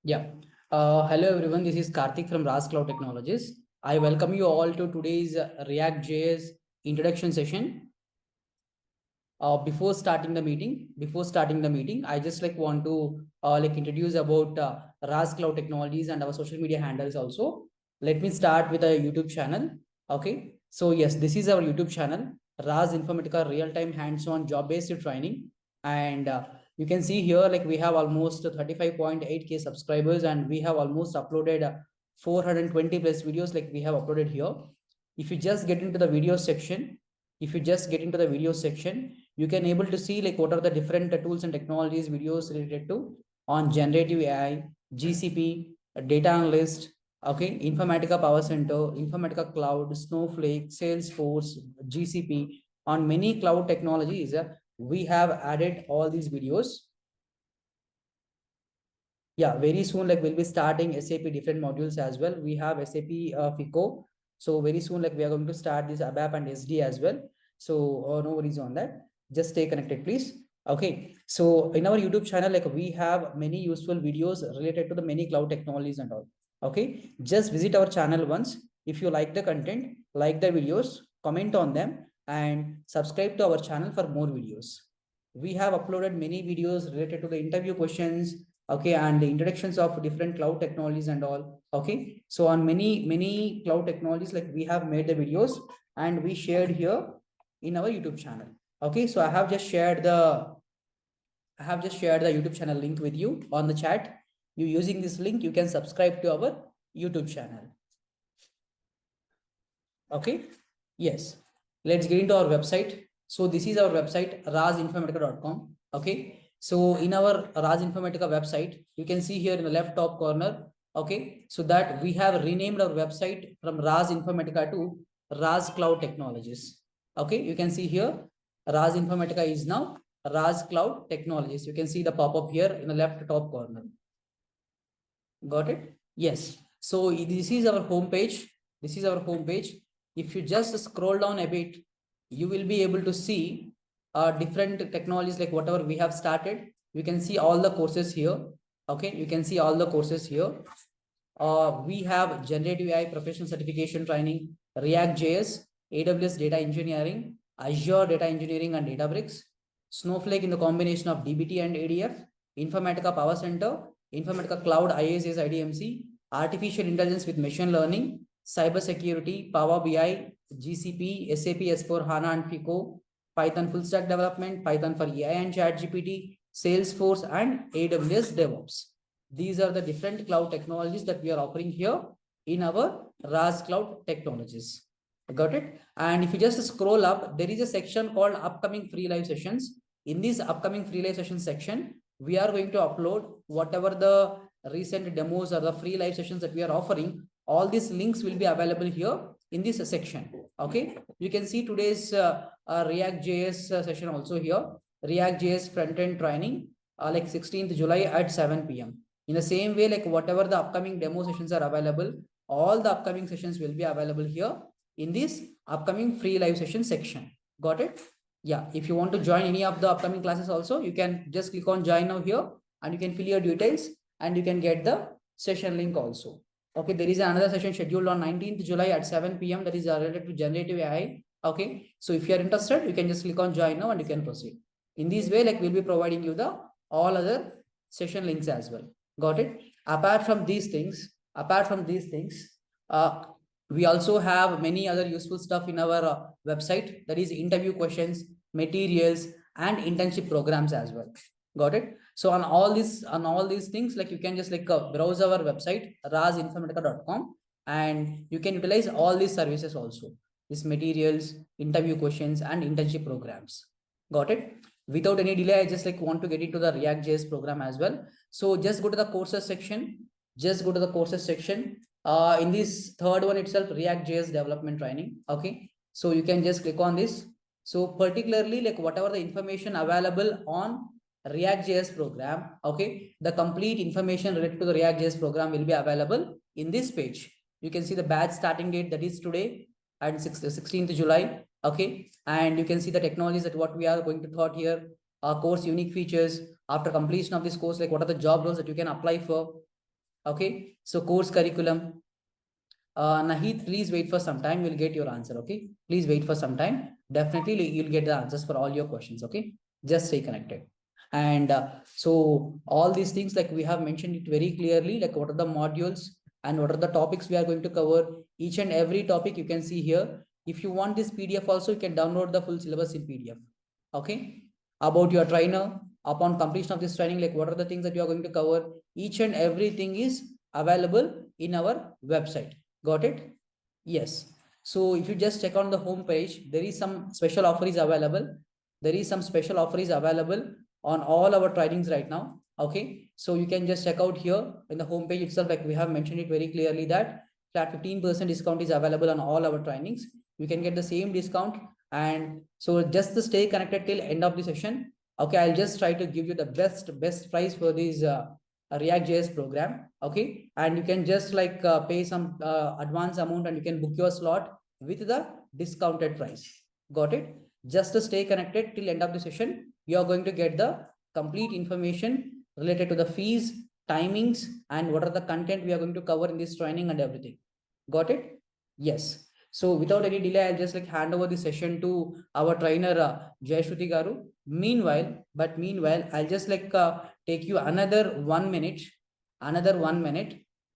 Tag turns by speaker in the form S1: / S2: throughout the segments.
S1: Yeah. Hello everyone. This is Karthik from RajCloud Technologies. I welcome you all to today's React.js introduction session. Before starting the meeting, I just want to introduce about RajCloud Technologies and our social media handles also. Let me start with a YouTube channel. Okay. So yes, this is our YouTube channel, Raj Informatica Real-Time Hands-on Job-Based Training, and you can see here we have almost 35.8k subscribers, and we have almost uploaded 420 plus videos we have uploaded here. If you just get into the video section, you can able to see what are the different tools and technologies videos related to on generative AI, GCP, data analyst, okay, Informatica Power Center, Informatica Cloud, Snowflake, Salesforce, GCP. On many cloud technologies, we have added all these videos. Yeah, very soon we'll be starting SAP different modules as well. We have SAP FICO. So very soon we are going to start this ABAP and SD as well. So no worries on that. Just stay connected, please. Okay. So in our YouTube channel, we have many useful videos related to the many cloud technologies and all. Okay. Just visit our channel once. If you like the content, like the videos, comment on them and subscribe to our channel for more videos. We have uploaded many videos related to the interview questions, okay, and the introductions of different cloud technologies and all. Okay, so on many cloud technologies, we have made the videos and we shared here in our YouTube channel. Okay, so I have just shared the YouTube channel link with you on the chat. You using this link, you can subscribe to our YouTube channel. Okay, yes, let's get into our website. So this is our website, razinformatica.com. Okay, so in our Raj Informatica website, you can see here in the left top corner. Okay, so that we have renamed our website from Raj Informatica to Raj Cloud Technologies. Okay, you can see here Raj Informatica is now Raj Cloud Technologies. You can see the pop-up here in the left top corner. Got it? Yes. So this is our home page. If you just scroll down a bit, you will be able to see different technologies whatever we have started. You can see all the courses here. Okay, you can see all the courses here. We have generative AI professional certification training, React.js, AWS data engineering, Azure data engineering and Databricks, Snowflake in the combination of DBT and ADF, Informatica Power Center, Informatica Cloud IaaS IDMC, artificial intelligence with machine learning, cybersecurity, Power BI, GCP, SAP S4HANA and FICO, Python full stack development, Python for AI and ChatGPT, Salesforce and AWS DevOps. These are the different cloud technologies that we are offering here in our Raj Cloud Technologies. Got it? And if you just scroll up, there is a section called upcoming free live sessions. In this upcoming free live session section, we are going to upload whatever the recent demos or the free live sessions that we are offering. All these links will be available here in this section. Okay, you can see today's React.js session also here. React.js front-end training, 16th July at 7 p.m. In the same way, whatever the upcoming demo sessions are available, all the upcoming sessions will be available here in this upcoming free live session section. Got it? Yeah. If you want to join any of the upcoming classes also, you can just click on join now here and you can fill your details and you can get the session link also. Okay, there is another session scheduled on 19th July at 7 p.m. that is related to generative AI. Okay, so if you are interested, you can just click on join now and you can proceed. In this way, we'll be providing you the all other session links as well. Got it? Apart from these things, we also have many other useful stuff in our website, that is interview questions, materials and internship programs as well. Got it? So on all these things, you can just browse our website razinformatica.com and you can utilize all these services also, these materials, interview questions and internship programs. Got it? Without any delay, I just want to get into the React.js program as well. So just go to the courses section. In this third one itself, React.js development training. Okay, so you can just click on this. So particularly whatever the information available on React.js program, okay, the complete information related to the React.js program will be available in this page. You can see the batch starting date, that is today at 16th July. Okay, and you can see the technologies that what we are going to taught here, course unique features after completion of this course, what are the job roles that you can apply for, Okay, so course curriculum. Nahid, please wait for some time. You'll get your answer. Okay, please wait for some time. Definitely, you'll get the answers for all your questions. Okay, just stay connected. And so all these things, like we have mentioned it very clearly, like what are the modules and what are the topics we are going to cover. Each and every topic you can see here. If you want this PDF also, you can download the full syllabus in PDF. Okay, about your trainer, upon completion of this training, like what are the things that you are going to cover. Each and everything is available in our website. Got it? Yes. So if you just check on the home page, there is some special offer is available. There is some special offer is available on all our trainings right now. Okay. So you can just check out here in the home page itself. Like we have mentioned it very clearly that flat 15% discount is available on all our trainings. You can get the same discount. And so just to stay connected till end of the session. Okay. I'll just try to give you the best price for this React.js program. Okay, and you can just like pay some advance amount and you can book your slot with the discounted price. Got it? Just to stay connected till end of the session, you are going to get the complete information related to the fees, timings, and what are the content we are going to cover in this training and everything. Got it? Yes. So without any delay, I'll just like hand over the session to our trainer Jayasruthi Garu. Meanwhile, I'll just like take you another 1 minute,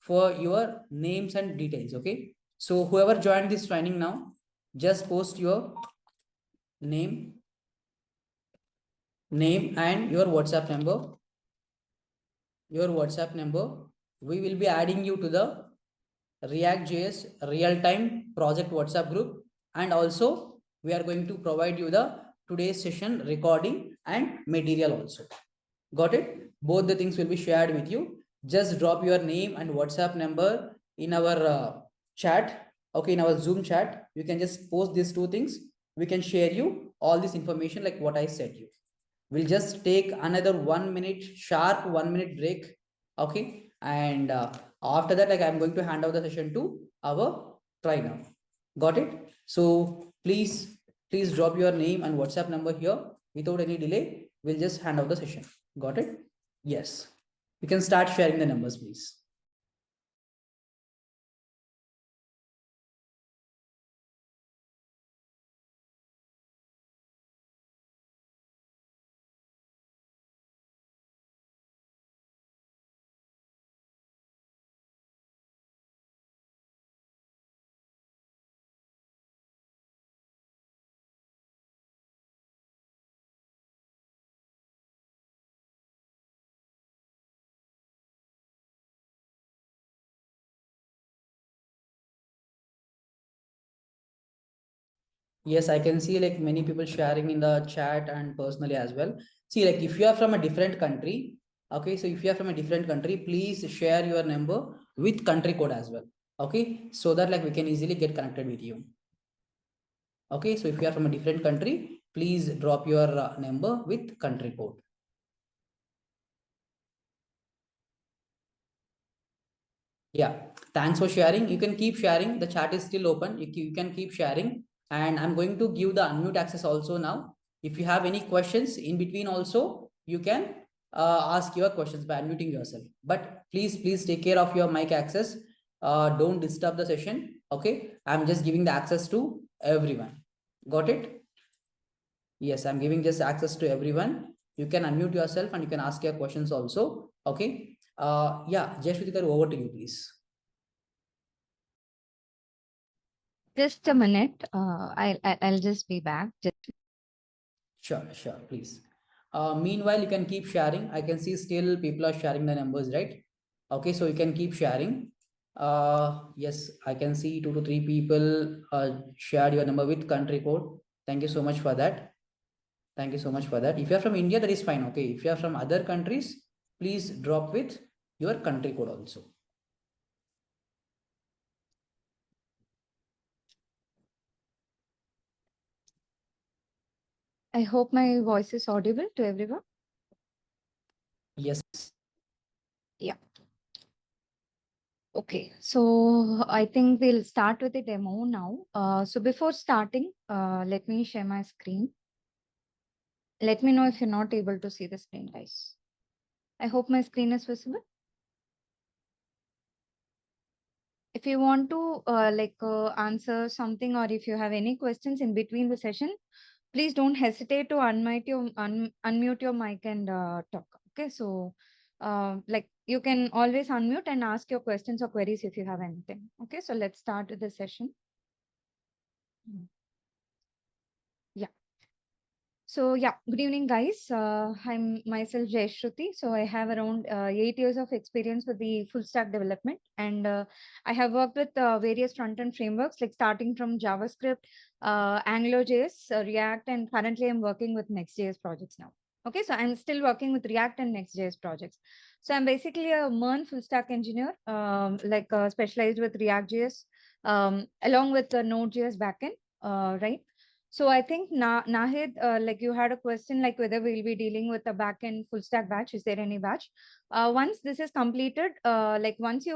S1: for your names and details. Okay. So whoever joined this training now, just post your name and your WhatsApp number. We will be adding you to the React.js real-time project WhatsApp group, and also we are going to provide you the today's session recording and material also. Got it? Both the things will be shared with you. Just drop your name and WhatsApp number in our chat. Okay, in our Zoom chat, you can just post these two things. We can share you all this information like what I said you. We'll just take another 1 minute, sharp 1 minute break. Okay, and after that, like I'm going to hand over the session to our trainer. Got it? So please drop your name and WhatsApp number here. Without any delay, we'll just hand over the session. Got it? Yes. You can start sharing the numbers, please. Yes, I can see like many people sharing in the chat and personally as well. See, like if you are from a different country, okay, so if you are from a different country, please share your number with country code as well. Okay, so that like we can easily get connected with you. Okay, so if you are from a different country, please drop your number with country code. Yeah, thanks for sharing. You can keep sharing. The chat is still open. You can keep sharing. And I'm going to give the unmute access also now. If you have any questions in between also, you can ask your questions by unmuting yourself. But please take care of your mic access. Don't disturb the session. Okay, I'm just giving the access to everyone. Got it? Yes, I'm giving just access to everyone. You can unmute yourself and you can ask your questions also. Okay. Yeah, Jayasruthi, over to you, please.
S2: Just a minute. I'll just be back.
S1: Sure, please. Meanwhile, you can keep sharing. I can see still people are sharing the numbers, right? Okay, so you can keep sharing. Yes, I can see 2 to 3 people shared your number with country code. Thank you so much for that. Thank you so much for that. If you are from India, that is fine. Okay, if you are from other countries, please drop with your country code also.
S2: I hope my voice is audible to everyone.
S1: Yes.
S2: Yeah. Okay, so I think we'll start with the demo now. So before starting, let me share my screen. Let me know if you're not able to see the screen, guys. I hope my screen is visible. if you want to answer something, or if you have any questions in between the session, please don't hesitate to unmute your mic and talk. Okay, so you can always unmute and ask your questions or queries if you have anything. Okay, so let's start with the session. Yeah. So yeah, good evening, guys. I'm myself Jayasruthi. So I have around 8 years of experience with the full stack development, and I have worked with various front-end frameworks, like starting from JavaScript, AngularJS, React, and currently I'm working with Next.js projects now. Okay, so I'm still working with React and Next.js projects. So I'm basically a MERN full stack engineer, specialized with React.js, along with the Node.js backend, right? So I think Nahid, like you had a question, like whether we'll be dealing with a backend full stack batch. Is there any batch? Once this is completed, once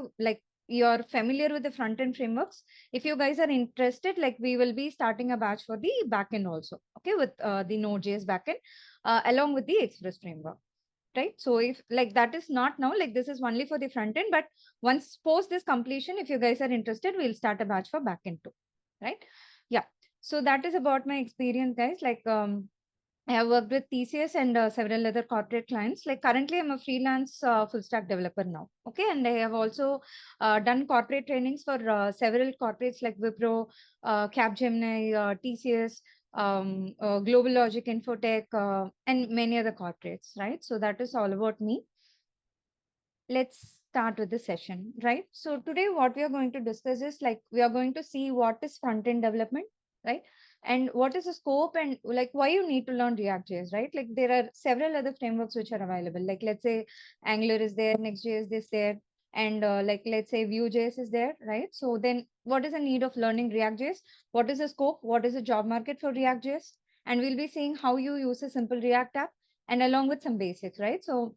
S2: you're familiar with the front end frameworks, if you guys are interested, like we will be starting a batch for the backend also. Okay, with the Node.js backend, along with the Express framework. Right. So if like that is not now, like this is only for the front end, but once post this completion, if you guys are interested, we'll start a batch for backend too. Right. Yeah. So that is about my experience, guys. I have worked with TCS and several other corporate clients. Like currently, I'm a freelance full stack developer now. Okay, and I have also done corporate trainings for several corporates like Wipro, Capgemini, TCS, Global Logic, Infotech, and many other corporates. Right. So that is all about me. Let's start with the session, right? So today what we are going to discuss is like we are going to see what is front-end development, right? And what is the scope and like why you need to learn React.js, right? Like there are several other frameworks which are available. Like let's say Angular is there, Next.js is there, and let's say Vue.js is there, right? So then what is the need of learning React.js? What is the scope? What is the job market for React.js? And we'll be seeing how you use a simple React app and along with some basics, right? So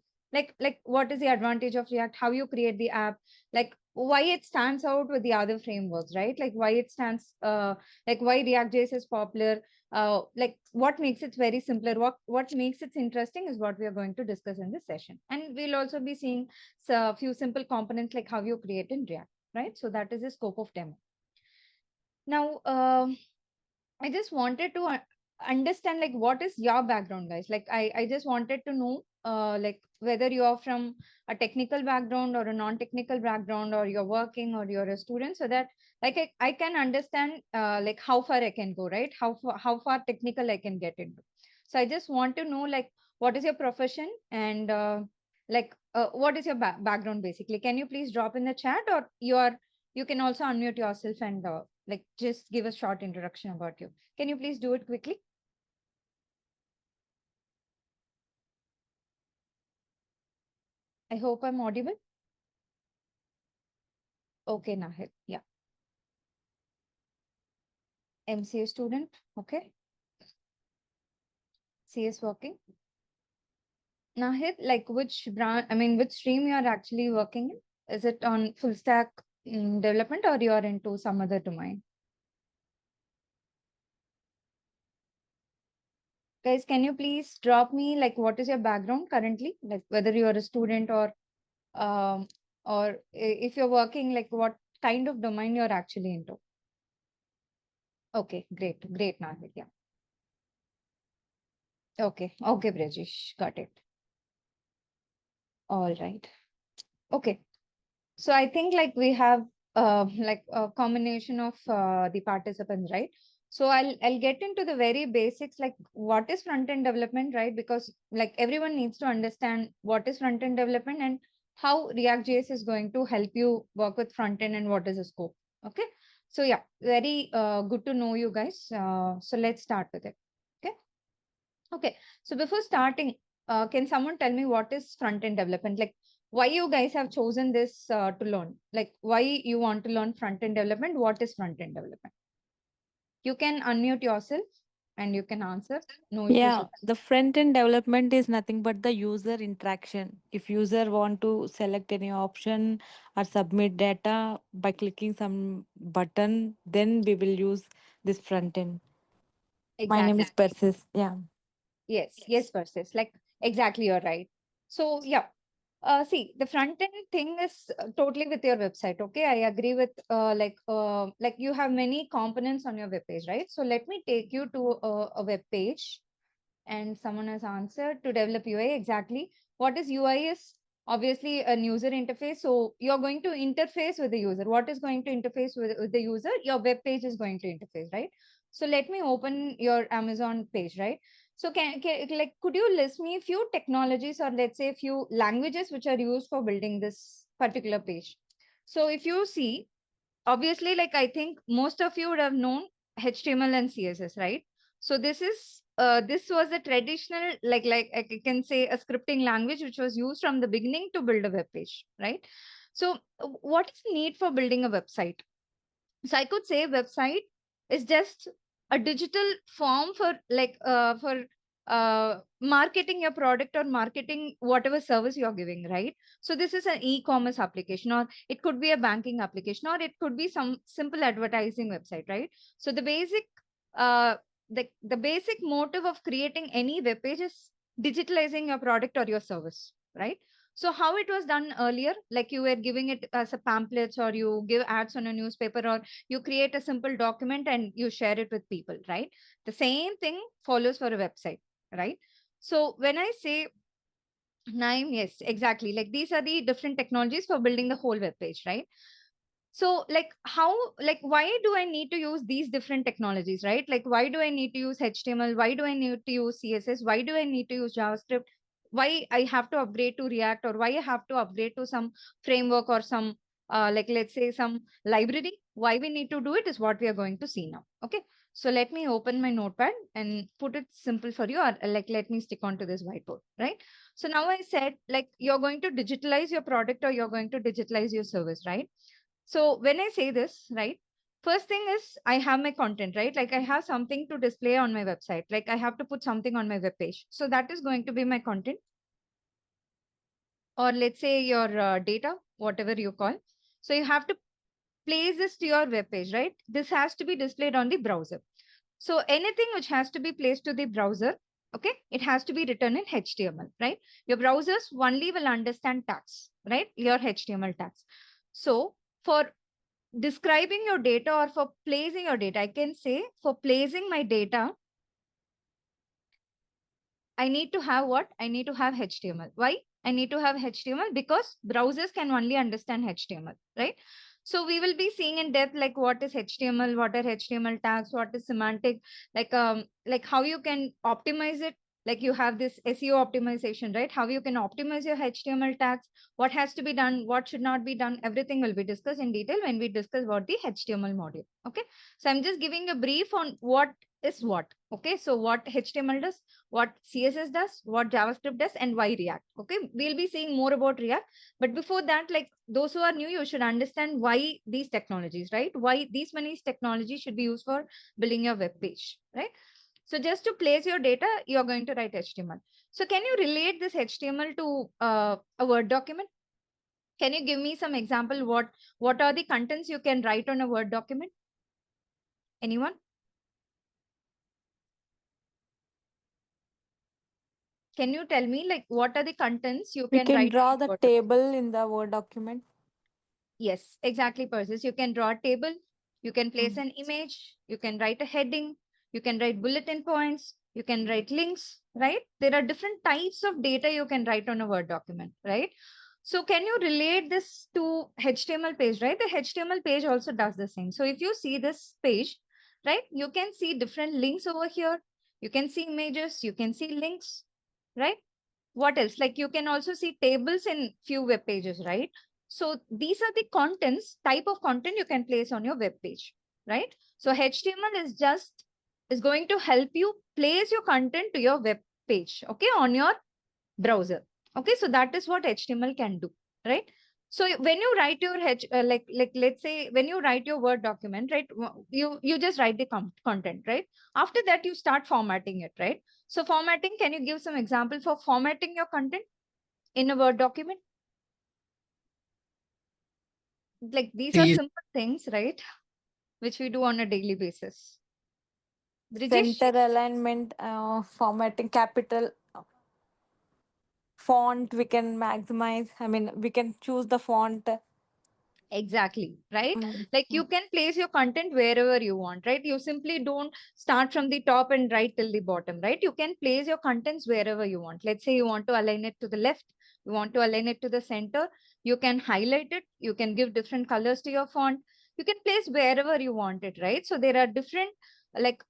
S2: what is the advantage of React, how you create the app, like why it stands out with the other frameworks, right? Like why it stands why React.js is popular, like what makes it very simpler, what makes it interesting is what we are going to discuss in this session. And we'll also be seeing a few simple components like how you create in React, right? So that is the scope of demo. Now I just wanted to understand like what is your background, guys. Like I just wanted to know like whether you are from a technical background or a non-technical background, or you're working or you're a student, so that like I can understand like how far I can go, right? How far technical I can get into. So I just want to know like what is your profession, and what is your background basically. Can you please drop in the chat, or you can also unmute yourself and like just give a short introduction about you. Can you please do it quickly? I hope I'm audible. Okay, Nahid. Yeah. MCA student. Okay. CS working. Nahid, like which branch, I mean, which stream you are actually working in? Is it on full stack development, or you are into some other domain? Guys, can you please drop me like what is your background currently? Like whether you are a student um if you're working, like what kind of domain you're actually into? Okay, great, Nahid. Yeah. Okay, Brajesh, got it. All right. Okay. So I think like we have like a combination of the participants, right? So I'll get into the very basics, like what is front-end development, right? Because like everyone needs to understand what is front-end development and how React.js is going to help you work with front-end and what is the scope. Okay. So yeah, very good to know you guys. So let's start with it. Okay. Okay. So before starting, can someone tell me what is front-end development? Like why you guys have chosen this to learn? Like why you want to learn front-end development? What is front-end development? You can unmute yourself and you can answer. No issues
S3: Yeah,
S2: with
S3: the front end development is nothing but the user interaction. If user want to select any option or submit data by clicking some button, then we will use this front end. My name
S2: exactly.
S3: is Persis. Yeah.
S2: Yes, Persis. Like exactly, you're right. So yeah. See, the front end thing is totally with your website. Okay, I agree with like you have many components on your web page, right? So let me take you to a web page, and someone has answered to develop UI. Exactly. What is UI is obviously a user interface. So you're going to interface with the user. What is going to interface with the user? Your web page is going to interface, right? So let me open your Amazon page, right? So like, could you list me a few technologies, or let's say a few languages which are used for building this particular page? So if you see, obviously, like I think most of you would have known HTML and CSS, right? So this was a traditional, like I can say, a scripting language which was used from the beginning to build a web page, right? So what is the need for building a website? So I could say website is just a digital form for marketing your product or marketing whatever service you're giving, right? So this is an e-commerce application, or it could be a banking application, or it could be some simple advertising website, right? So uh, the basic motive of creating any web page is digitalizing your product or your service, right? So how it was done earlier, like you were giving it as a pamphlets, or you give ads on a newspaper, or you create a simple document and you share it with people, right? The same thing follows for a website, right? So when I say nine, yes, exactly. Like these are the different technologies for building the whole web page, right? So why do I need to use these different technologies, right? Like, why do I need to use HTML? Why do I need to use CSS? Why do I need to use JavaScript? Why I have to upgrade to React, or why I have to upgrade to some framework or some, let's say, some library? Why we need to do it is what we are going to see now. Okay. So let me open my notepad and put it simple for you, or like, let me stick onto this whiteboard, right? So now I said, like, you're going to digitalize your product, or you're going to digitalize your service, right? So when I say this, right, first thing is I have my content, right? Like I have something to display on my website. Like I have to put something on my web page. So that is going to be my content. Or let's say your data, whatever you call. So you have to place this to your web page, right? This has to be displayed on the browser. So anything which has to be placed to the browser, okay, it has to be written in HTML, right? Your browsers only will understand tags, right? Your HTML tags. So for describing your data, or for placing your data, I can say for placing my data, I need to have what? I need to have HTML. Why? I need to have HTML because browsers can only understand HTML, right? So we will be seeing in depth like what is HTML, what are HTML tags, what is semantic, like how you can optimize it. Like you have this SEO optimization, right? How you can optimize your HTML tags, what has to be done, what should not be done. Everything will be discussed in detail when we discuss about the HTML module. Okay. So I'm just giving a brief on what is what. Okay. So what HTML does, what CSS does, what JavaScript does, and why React. Okay, we'll be seeing more about React. But before that, like those who are new, you should understand why these technologies, right? Why these many technologies should be used for building your web page, right? So just to place your data, you're going to write HTML. So can you relate this HTML to a Word document? Can you give me some example? What are the contents you can write on a Word document? Anyone? Can you tell me like what are the contents you
S3: We
S2: can
S3: can
S2: write on
S3: draw
S2: a
S3: the
S2: Word document?
S3: table in the Word document.
S2: Yes, exactly, Persis. You can draw a table, you can place
S3: Mm.
S2: an image, you can write a heading, you can write bulletin points, you can write links, right? There are different types of data you can write on a Word document, right? So can you relate this to HTML page, right? The HTML page also does the same. So if you see this page, right, you can see different links over here. You can see images, you can see links, right? What else? Like you can also see tables in few web pages, right? So these are the contents, type of content you can place on your web page, right? So HTML is going to help you place your content to your web page, okay, on your browser. Okay, so that is what HTML can do, right? So when you write your let's say when you write your Word document, right, you just write the content, right? After that, you start formatting it, right? So formatting, can you give some example for formatting your content in a Word document? Like these are
S1: Please.
S2: simple things, right? Which we do on a daily basis. Brijesh?
S3: Center alignment, formatting, capital. Font we can maximize. I mean, we can choose the font.
S2: Exactly, right?
S3: Mm,
S2: Like
S3: mm.
S2: you can place your content wherever you want, right? You simply don't start from the top and right till the bottom, right? You can place your contents wherever you want. Let's say you want to align it to the left, you want to align it to the center, you can highlight it, you can give different colors to your font, you can place wherever you want it, right? So there are different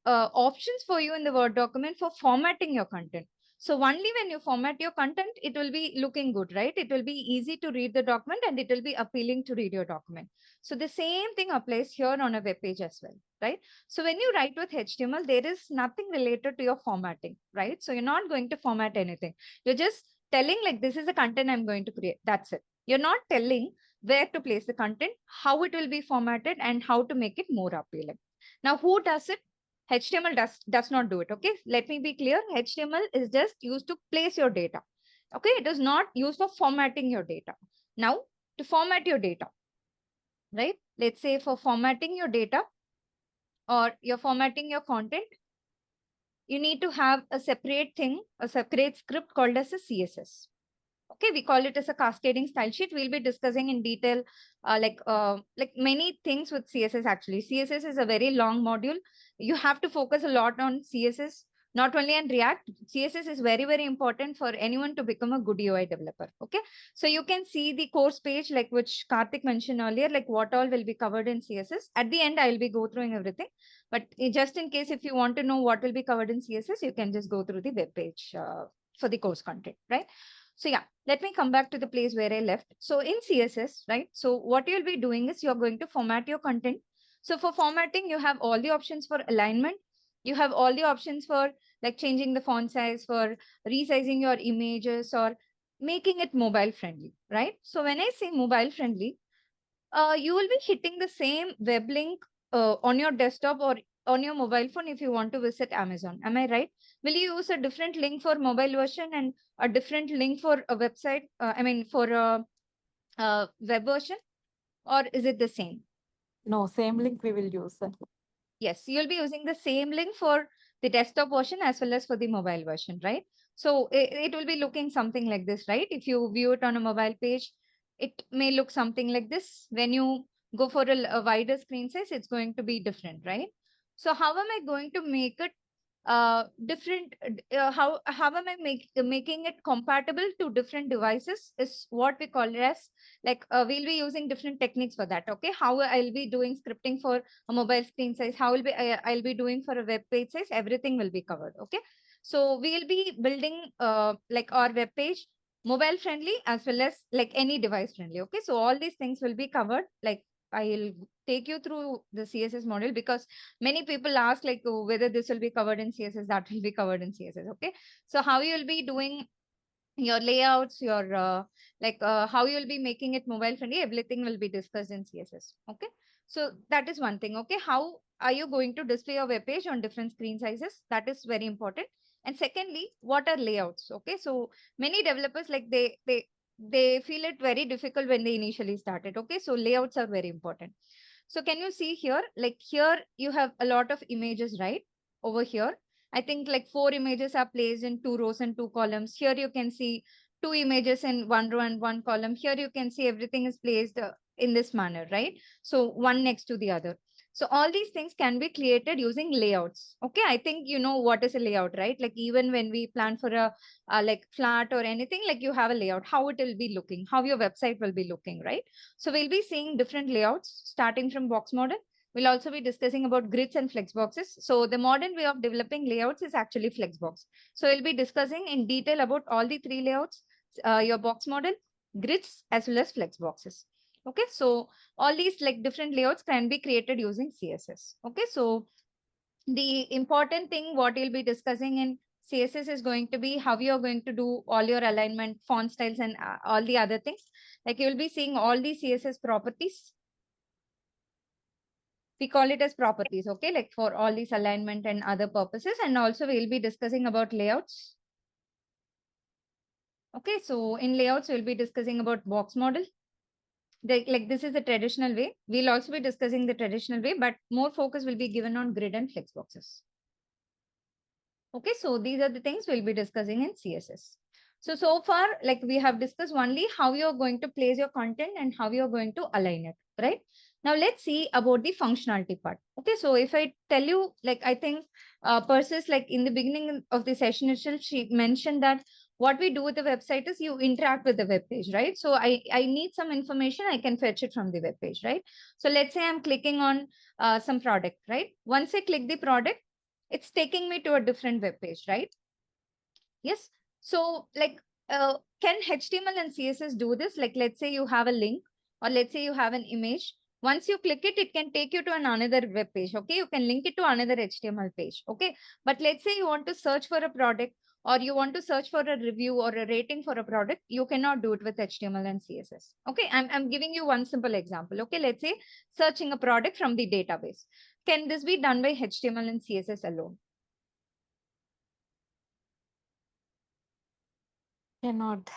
S2: options for you in the Word document for formatting your content. So only when you format your content, it will be looking good, right? It will be easy to read the document and it will be appealing to read your document. So the same thing applies here on a web page as well, right? So when you write with HTML, there is nothing related to your formatting, right? So you're not going to format anything. You're just telling like, this is the content I'm going to create. That's it. You're not telling where to place the content, how it will be formatted, and how to make it more appealing. Now, who does it? HTML does not do it. Okay, let me be clear. HTML is just used to place your data. Okay, it is not used for formatting your data. Now, to format your data, right? Let's say for formatting your data or you're formatting your content, you need to have a separate thing, a separate script called as a CSS. Okay, we call it as a cascading style sheet. We'll be discussing in detail like many things with CSS. Actually, CSS is a very long module. You have to focus a lot on CSS, not only on React. CSS is very, very important for anyone to become a good UI developer. Okay, so you can see the course page, like which Karthik mentioned earlier, like what all will be covered in CSS. At the end, I'll be go through everything, but just in case if you want to know what will be covered in CSS, you can just go through the web page for the course content, right? So yeah, let me come back to the place where I left. So in CSS, right? So what you'll be doing is you're going to format your content. So for formatting, you have all the options for alignment. You have all the options for like changing the font size, for resizing your images, or making it mobile friendly, right? So when I say mobile friendly, you will be hitting the same web link on your desktop or on your mobile phone if you want to visit Amazon. Am I right? Will you use a different link for mobile version and a different link for a website? For a web version, or is it the same?
S3: No, same link we will use.
S2: Yes, you'll be using the same link for the desktop version as well as for the mobile version, right? So it will be looking something like this, right? If you view it on a mobile page, it may look something like this. When you go for a wider screen size, it's going to be different, right? So how am I going to make it different? How am I making it compatible to different devices is what we call it as we'll be using different techniques for that. Okay, how I'll be doing scripting for a mobile screen size, how will be I'll be doing for a web page size, everything will be covered. Okay, so we'll be building like our web page mobile friendly as well as like any device friendly. Okay, so all these things will be covered. Like I'll take you through the CSS model because many people ask like whether this will be covered in CSS, that will be covered in CSS. Okay, so how you will be doing your layouts, your how you'll be making it mobile friendly, everything will be discussed in CSS. Okay, so that is one thing. Okay, how are you going to display your web page on different screen sizes? That is very important. And secondly, what are layouts? Okay, so many developers like they feel it very difficult when they initially started. Okay, so layouts are very important. So can you see here, like here you have a lot of images, right? Over here I think like 4 images are placed in 2 rows and 2 columns. Here you can see 2 images in 1 row and 1 column. Here you can see everything is placed in this manner, right? So one next to the other. So all these things can be created using layouts. Okay, I think you know what is a layout, right? Like even when we plan for a like flat or anything, like you have a layout, how it will be looking, how your website will be looking, right? So we'll be seeing different layouts starting from box model. We'll also be discussing about grids and flexboxes. So the modern way of developing layouts is actually flexbox. So we'll be discussing in detail about all the 3 layouts, your box model, grids, as well as flexboxes. Okay, so all these like different layouts can be created using CSS. Okay, so the important thing what you'll be discussing in CSS is going to be how you're going to do all your alignment, font styles, and all the other things. Like you'll be seeing all the CSS properties. We call it as properties, okay, like for all these alignment and other purposes. And also we'll be discussing about layouts. Okay, so in layouts, we'll be discussing about box model. Like this is the traditional way. We'll also be discussing the traditional way, but more focus will be given on grid and flex boxes. Okay, so these are the things we'll be discussing in CSS. So far, like we have discussed only how you're going to place your content and how you're going to align it, right? Now let's see about the functionality part. Okay, so if I tell you, like I think Persis, like in the beginning of the session itself, she mentioned that what we do with the website is you interact with the web page, right? So I need some information, I can fetch it from the web page, right? So let's say I'm clicking on some product, right? Once I click the product, it's taking me to a different web page, right? Yes. So like, can HTML and CSS do this? Like, let's say you have a link or let's say you have an image. Once you click it, it can take you to another web page. Okay. You can link it to another HTML page. Okay. But let's say you want to search for a product or you want to search for a review or a rating for a product. You cannot do it with HTML and CSS. Okay. I'm giving you one simple example. Okay. Let's say searching a product from the database. Can this be done by HTML and CSS alone?
S3: Cannot.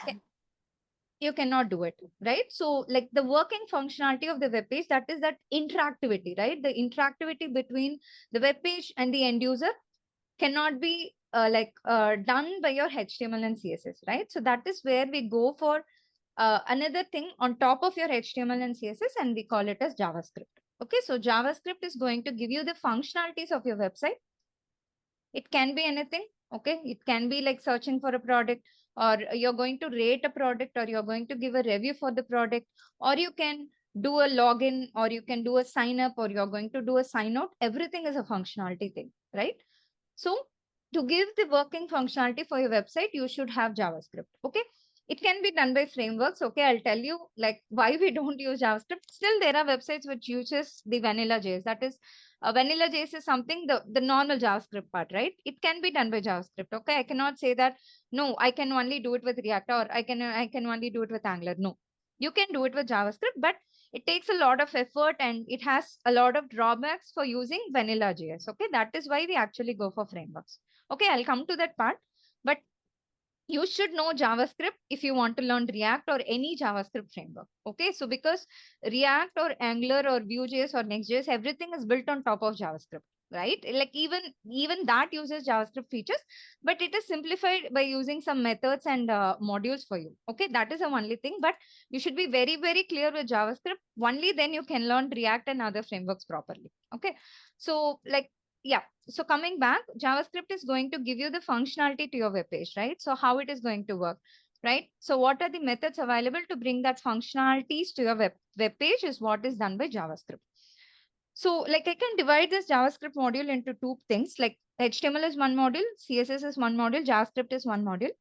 S2: You cannot do it, right? So like the working functionality of the web page, that is that interactivity, right? The interactivity between the web page and the end user cannot be done by your HTML and CSS, right? So that is where we go for another thing on top of your HTML and CSS, and we call it as JavaScript. Okay, so JavaScript is going to give you the functionalities of your website. It can be anything. Okay, it can be like searching for a product, or you're going to rate a product, or you're going to give a review for the product, or you can do a login, or you can do a sign up, or you're going to do a sign out. Everything is a functionality thing, right? So to give the working functionality for your website, you should have JavaScript. Okay. It can be done by frameworks. Okay. I'll tell you like why we don't use JavaScript. Still, there are websites which uses the vanilla JS. That is, vanilla JS is something, the normal JavaScript part, right? It can be done by JavaScript. Okay. I cannot say that, no, I can only do it with React, or I can only do it with Angular. No, you can do it with JavaScript, but it takes a lot of effort and it has a lot of drawbacks for using vanilla JS. Okay. That is why we actually go for frameworks. Okay. I'll come to that part, but you should know JavaScript if you want to learn React or any JavaScript framework. Okay. So because React or Angular or Vue.js or Next.js, everything is built on top of JavaScript, right? Like even that uses JavaScript features, but it is simplified by using some methods and modules for you. Okay. That is the only thing, but you should be very, very clear with JavaScript. Only then you can learn React and other frameworks properly. Okay. So like, yeah. So coming back, JavaScript is going to give you the functionality to your web page, right? So how it is going to work, right? So what are the methods available to bring that functionalities to your web page is what is done by JavaScript. So like I can divide this JavaScript module into two things, like HTML is one module, CSS is one module, JavaScript is one module.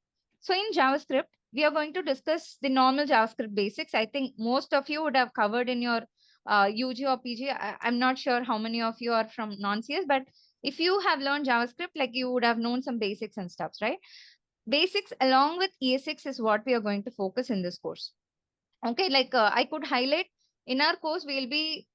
S2: So in JavaScript, we are going to discuss the normal JavaScript basics. I think most of you would have covered in your UG or PG. I'm not sure how many of you are from non-CS, but if you have learned JavaScript, like you would have known some basics and stuffs, right? Basics along with ES6 is what we are going to focus in this course. Okay, like I could highlight in our course, we'll be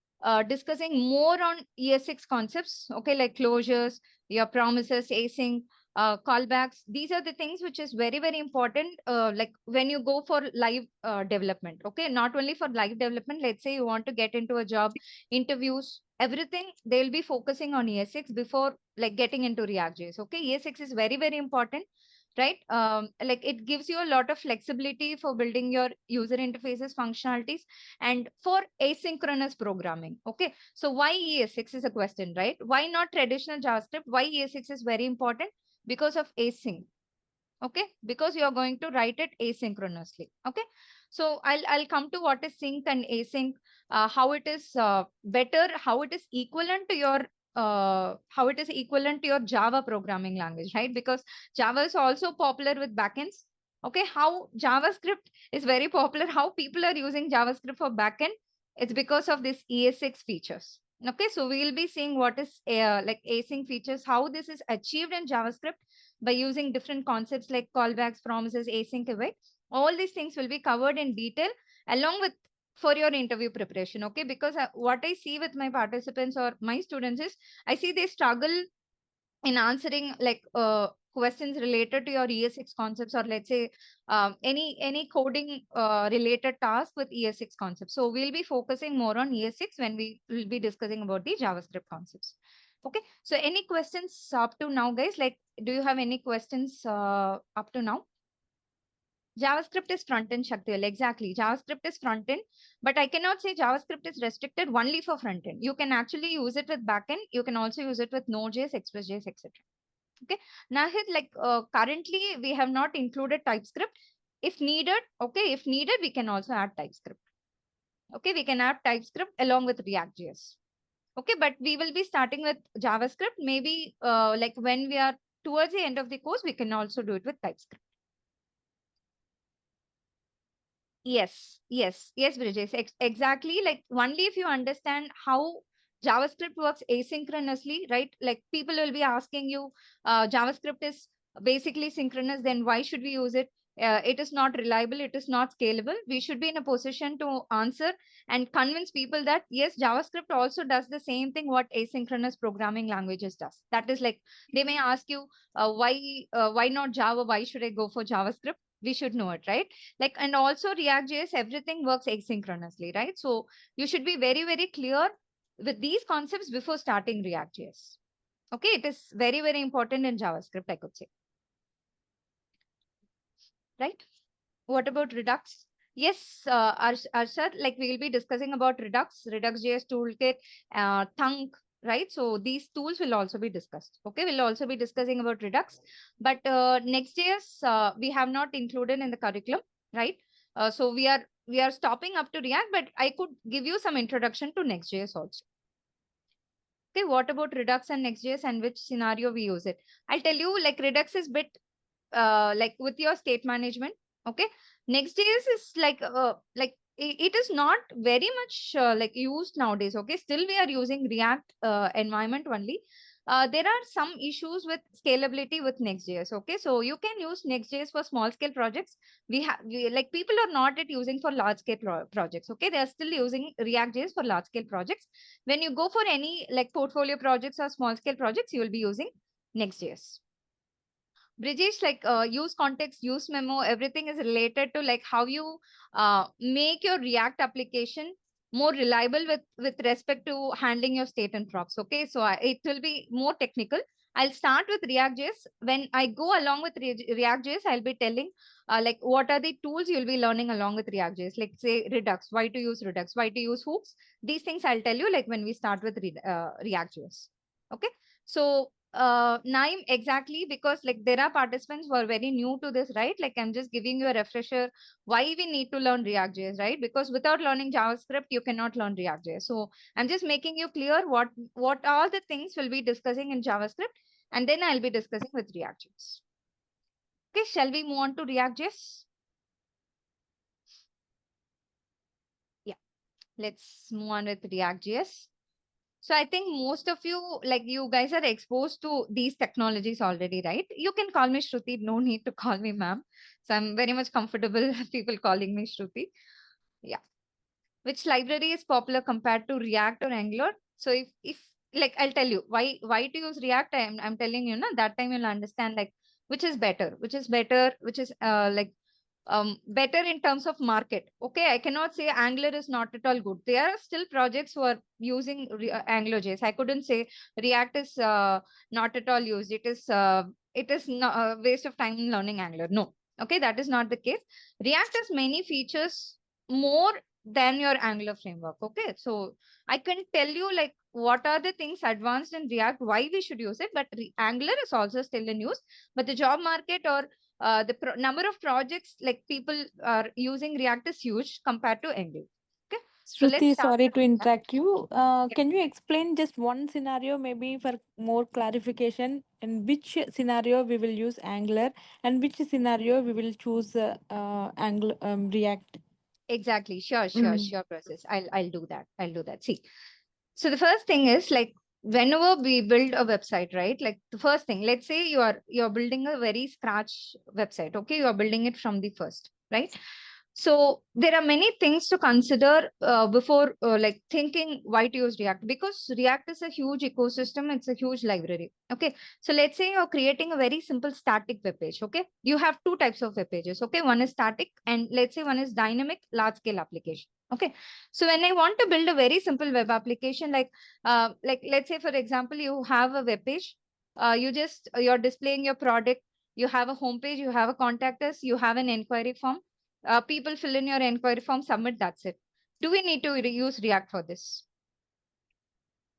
S2: discussing more on ES6 concepts, okay, like closures, your promises, async, callbacks. These are the things which is very, very important, like when you go for live development, okay, not only for live development, let's say you want to get into a job, interviews, everything, they'll be focusing on ES6 before like getting into React.js, okay. ES6 is very, very important, right? Like it gives you a lot of flexibility for building your user interfaces functionalities and for asynchronous programming. Okay. So why ES6 is a question, right? Why not traditional JavaScript? Why ES6 is very important? Because of async. Okay. Because you are going to write it asynchronously. Okay. So I'll come to what is sync and async, how it is better, how it is equivalent to your Java programming language, right? Because Java is also popular with backends. Okay, how JavaScript is very popular, how people are using JavaScript for backend, it's because of this ES6 features. Okay, so we'll be seeing what is like async features, how this is achieved in JavaScript by using different concepts like callbacks, promises, async event. All these things will be covered in detail along with for your interview preparation. Okay, because what I see with my participants or my students is I see they struggle in answering like questions related to your ES6 concepts, or let's say any coding related task with ES6 concepts. So we'll be focusing more on ES6 when we will be discussing about the JavaScript concepts. Okay, so any questions up to now, guys? Like, do you have any questions up to now? JavaScript is front-end, Shaktil. Exactly. JavaScript is front-end, but I cannot say JavaScript is restricted only for front-end. You can actually use it with back-end. You can also use it with Node.js, Express.js, etc. Okay. Nahid, like currently we have not included TypeScript. If needed, okay, if needed, we can also add TypeScript. Okay, we can add TypeScript along with React.js. Okay, but we will be starting with JavaScript. Maybe like when we are towards the end of the course, we can also do it with TypeScript. Yes, Brijesh, exactly. Like only if you understand how JavaScript works asynchronously, right? Like people will be asking you, JavaScript is basically synchronous, then why should we use it? It is not reliable, it is not scalable. We should be in a position to answer and convince people that yes, JavaScript also does the same thing what asynchronous programming languages does. That is like they may ask you, why not Java? Why should I go for JavaScript? We should know it, right? Like, and also React.js, everything works asynchronously, right? So you should be very, very clear with these concepts before starting React.js. Okay, it is very, very important in JavaScript, I could say. Right? What about Redux? Yes, Arshad, like we will be discussing about Redux, Redux.js toolkit, Thunk, right? So these tools will also be discussed. Okay, we'll also be discussing about Redux, but Next.js we have not included in the curriculum, right? So we are stopping up to React, but I could give you some introduction to Next.js also. Okay, what about Redux and Next.js and which scenario we use it? I'll tell you, like Redux is bit like with your state management. Okay, Next.js is like it is not very much like used nowadays. Okay, still we are using React environment only. There are some issues with scalability with Next.js. Okay, so you can use Next.js for small scale projects. Like people are not yet using for large scale projects. Okay, they are still using React.js for large scale projects. When you go for any like portfolio projects or small scale projects, you will be using Next.js. Brijesh, like use context, use memo, everything is related to like how you make your React application more reliable with respect to handling your state and props. Okay, so it will be more technical. I'll start with React.js. When I go along with React.js, I'll be telling like what are the tools you'll be learning along with React.js. Like say Redux, why to use Redux, why to use hooks. These things I'll tell you like when we start with React.js. Okay, so Naim, exactly, because like there are participants who are very new to this, right? Like I'm just giving you a refresher why we need to learn React.js, right? Because without learning JavaScript, you cannot learn React.js. So I'm just making you clear what are the things we'll be discussing in JavaScript, and then I'll be discussing with React.js. Okay, shall we move on to React.js? Yeah, let's move on with React.js. So I think most of you, like you guys are exposed to these technologies already, right? You can call me Shruti. No need to call me ma'am. So I'm very much comfortable people calling me Shruti. Yeah. Which library is popular compared to React or Angular? So if like I'll tell you why to use React. I'm telling you, na, that time you'll understand like which is better, which is like better in terms of market. Okay, I cannot say Angular is not at all good. There are still projects who are using AngularJS. I couldn't say React is not at all used. It is not a waste of time learning Angular. No, okay, that is not the case. React has many features more than your Angular framework. Okay, so I can tell you like what are the things advanced in React, why we should use it, but Angular is also still in use. But the job market or the number of projects like people are using React is huge compared to Angular. Okay, so let's
S3: Shruti,
S2: start.
S3: sorry to
S2: Yeah.
S3: interrupt you.
S2: Yeah.
S3: Can you explain just one scenario, maybe for more clarification, in which scenario we will use Angular and which scenario we will choose Angular React?
S2: Exactly. Sure,
S3: Mm.
S2: sure process. I'll do that. I'll do that. See, so the first thing is like whenever we build a website, right? Like the first thing, let's say you're building a very scratch website. Okay, you are building it from the first, right? So there are many things to consider before like thinking why to use React, because React is a huge ecosystem. It's a huge library. Okay. So let's say you're creating a very simple static web page. Okay. You have two types of web pages. Okay. One is static and let's say one is dynamic large scale application. Okay. So when I want to build a very simple web application, like let's say, for example, you have a web page, you're displaying your product. You have a homepage, you have a contact us, you have an inquiry form. People fill in your inquiry form, submit, that's it. Do we need to use React for this?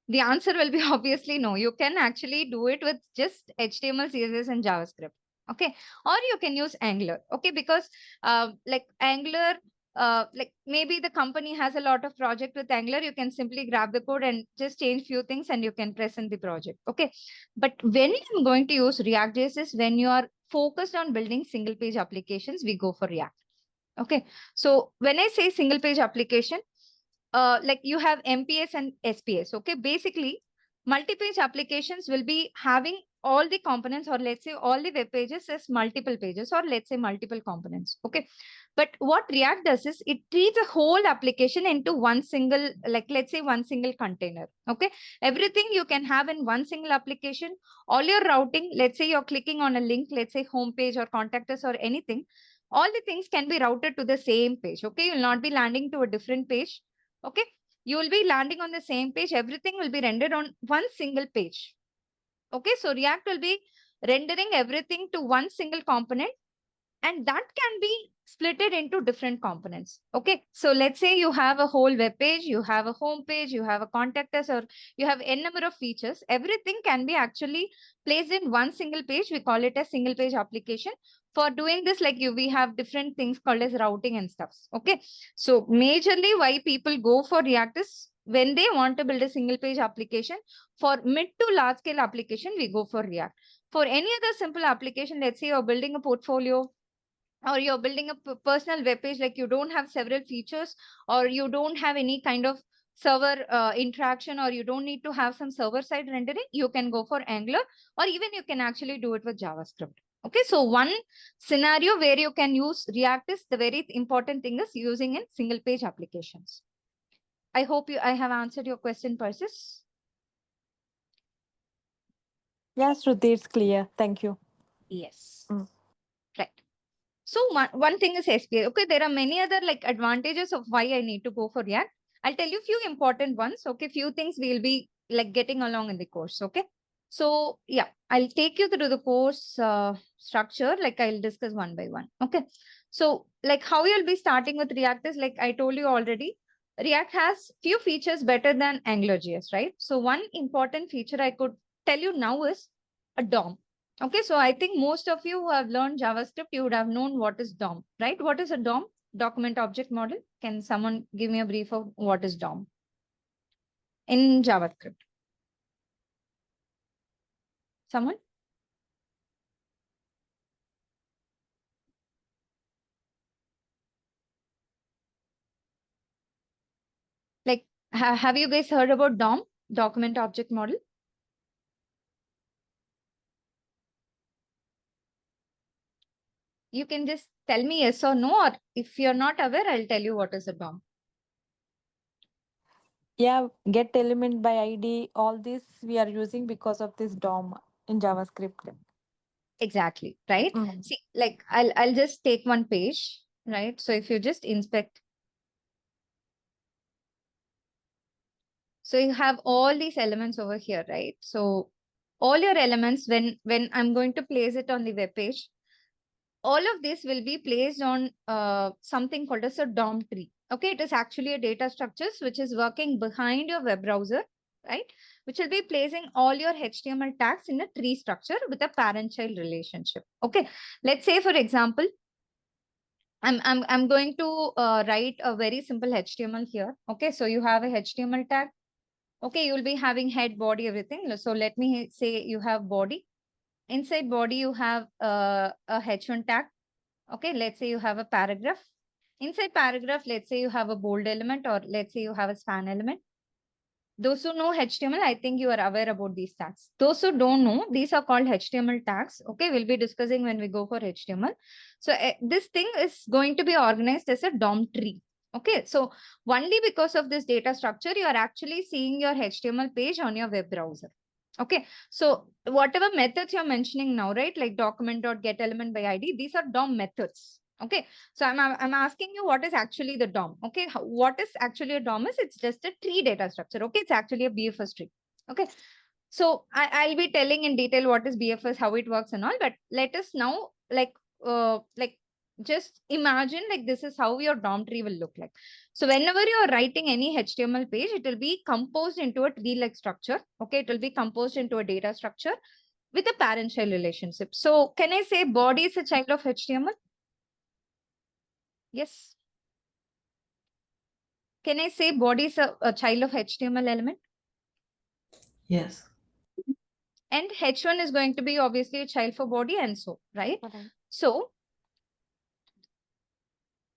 S2: The answer will be obviously no. You can actually do it with just HTML, CSS, and JavaScript. Okay. Or you can use Angular. Okay. Because like Angular, like maybe the company has a lot of project with Angular. You can simply grab the code and just change few things and you can present the project. Okay. But when I'm going to use React.js is when you are focused on building single page applications, we go for React. Okay. So when I say single page application, like you have MPS and SPS. Okay. Basically, multi-page applications will be having all the components, or let's say all the web pages as multiple pages, or let's say multiple components. Okay. But what React does is it treats a whole application into one single, like let's say one single container. Okay. Everything you can have in one single application. All your routing, let's say you're clicking on a link, let's say homepage or contact us or anything. All the things can be routed to the same page. Okay. You'll not be landing to a different page. Okay. You will be landing on the same page. Everything will be rendered on one single page. Okay. So React will be rendering everything to one single component, and that can be splitted into different components. Okay. So let's say you have a whole web page, you have a home page, you have a contact us, or you have n number of features. Everything can be actually placed in one single page. We call it a single page application. For doing this, like we have different things called as routing and stuff. Okay. So majorly why people go for React is when they want to build a single page application. For mid to large scale application, we go for React. For any other simple application, let's say you're building a portfolio, or you're building a personal web page, like you don't have several features, or you don't have any kind of server interaction, or you don't need to have some server side rendering, you can go for Angular, or even you can actually do it with JavaScript. Okay. So one scenario where you can use React is the very important thing is using in single page applications. I hope I have answered your question, Persis.
S3: Yes, Shruti, it's clear. Thank you.
S2: Yes.
S3: Mm.
S2: Right. So one thing is SPA. Okay, there are many other like advantages of why I need to go for React. I'll tell you few important ones. Okay, few things we'll be like getting along in the course. Okay, so yeah, I'll take you through the course structure. Like I'll discuss one by one. Okay, so like how you'll be starting with React is like I told you already. React has few features better than AngularJS, right? So one important feature I could tell you now is a DOM. Okay, so I think most of you who have learned JavaScript, you would have known what is DOM, right? What is a DOM? Document Object Model. Can someone give me a brief of what is DOM in JavaScript? Someone? Like, have you guys heard about DOM, Document Object Model? You can just tell me yes or no, or if you're not aware, I'll tell you what is a DOM.
S3: Yeah, get element by ID. All this we are using because of this DOM in JavaScript.
S2: Exactly, right?
S3: Mm.
S2: See, like I'll just take one page, right? So if you just inspect, so you have all these elements over here, right? So all your elements, when I'm going to place it on the web page, all of this will be placed on something called as a DOM tree. Okay, it is actually a data structures which is working behind your web browser, right? Which will be placing all your HTML tags in a tree structure with a parent-child relationship. Okay, let's say for example, I'm going to write a very simple HTML here. Okay, so you have a HTML tag. Okay, you'll be having head, body, everything. So let me say you have body. Inside body, you have a H1 tag. Okay, let's say you have a paragraph. Inside paragraph, let's say you have a bold element, or let's say you have a span element. Those who know HTML, I think you are aware about these tags. Those who don't know, these are called HTML tags. Okay, we'll be discussing when we go for HTML. So this thing is going to be organized as a DOM tree. Okay, so only because of this data structure, you are actually seeing your HTML page on your web browser. Okay, so whatever methods you're mentioning now, right, like document.getElementById, by ID, these are DOM methods. Okay, so I'm asking you what is actually the DOM. Okay, what is actually a DOM is it's just a tree data structure. Okay, it's actually a BFS tree. Okay, So I'll be telling in detail what is BFS, how it works and all, but let us now just imagine like this is how your DOM tree will look like. So whenever you're writing any HTML page, it will be composed into a tree-like structure. Okay, it will be composed into a data structure with a parent-child relationship. So can I say body is a child of HTML? Yes. Can I say body is a child of HTML element?
S4: Yes.
S2: And H1 is going to be obviously a child for body and so, right?
S3: Okay.
S2: So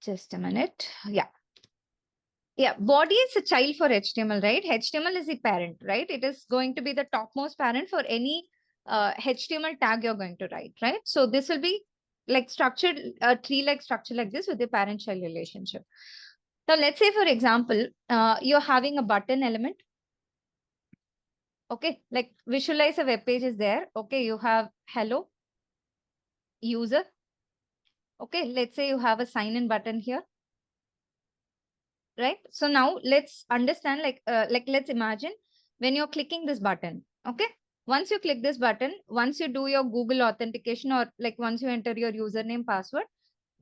S2: just a minute. Yeah. Yeah, body is a child for HTML, right? HTML is the parent, right? It is going to be the topmost parent for any HTML tag you're going to write, right? So this will be like structured, a tree-like structure like this with the parent-child relationship. Now, let's say, for example, you're having a button element. Okay, like visualize a web page is there. Okay, you have hello, user. Okay, let's say you have a sign-in button here. Right? So now let's understand, let's imagine when you're clicking this button. Okay. Once you click this button, once you do your Google authentication or like once you enter your username password,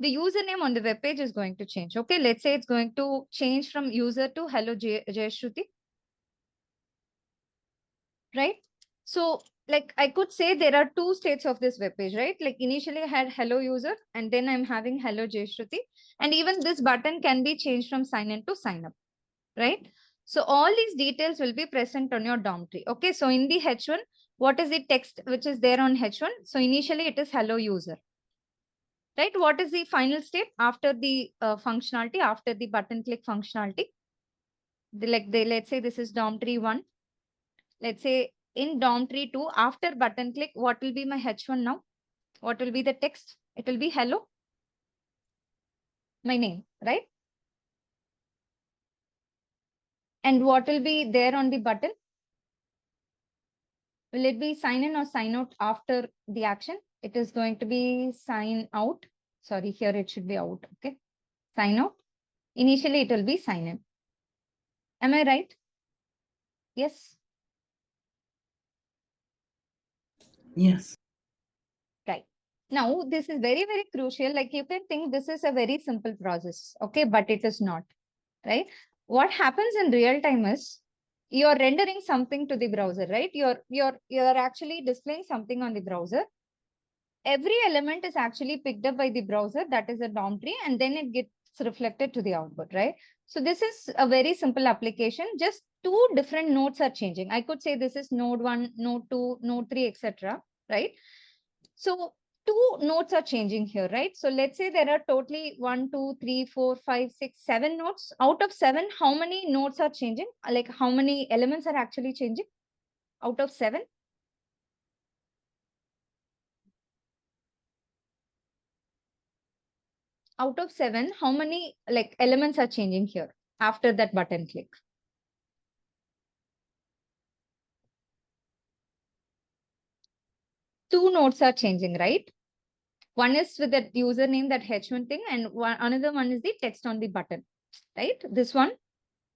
S2: the username on the web page is going to change. Okay. Let's say it's going to change from user to hello Jayasruthi. Right? So like I could say there are two states of this web page, right? Like initially I had hello user and then I'm having hello Jayasruthi. And even this button can be changed from sign in to sign up. Right? So all these details will be present on your DOM tree. Okay. So in the H1, what is the text which is there on H1? So initially it is hello user. Right? What is the final state after the functionality, after the button click functionality? Let's say this is DOM tree 1. Let's say in DOM tree 2, after button click, what will be my H1 now? What will be the text? It will be hello, my name, right? And what will be there on the button? Will it be sign in or sign out after the action? It is going to be sign out. Sorry, here it should be out. Okay. Sign out. Initially, it will be sign in. Am I right? Yes.
S4: Yes.
S2: Right. Now, this is very, very crucial. Like you can think this is a very simple process. Okay. But it is not. Right. What happens in real time is you're rendering something to the browser, right? You're actually displaying something on the browser. Every element is actually picked up by the browser, that is a DOM tree, and then it gets reflected to the output, right? So this is a very simple application. Just two different nodes are changing. I could say this is node 1, node 2, node 3, etc. Right? So two nodes are changing here, right? So let's say there are totally 1, 2, 3, 4, 5, 6, 7 nodes. Out of 7, how many nodes are changing? Like how many elements are actually changing out of 7? Out of 7, how many like elements are changing here after that button click? Two nodes are changing, right? One is with that username, that H1 thing, and another one is the text on the button, right? This one.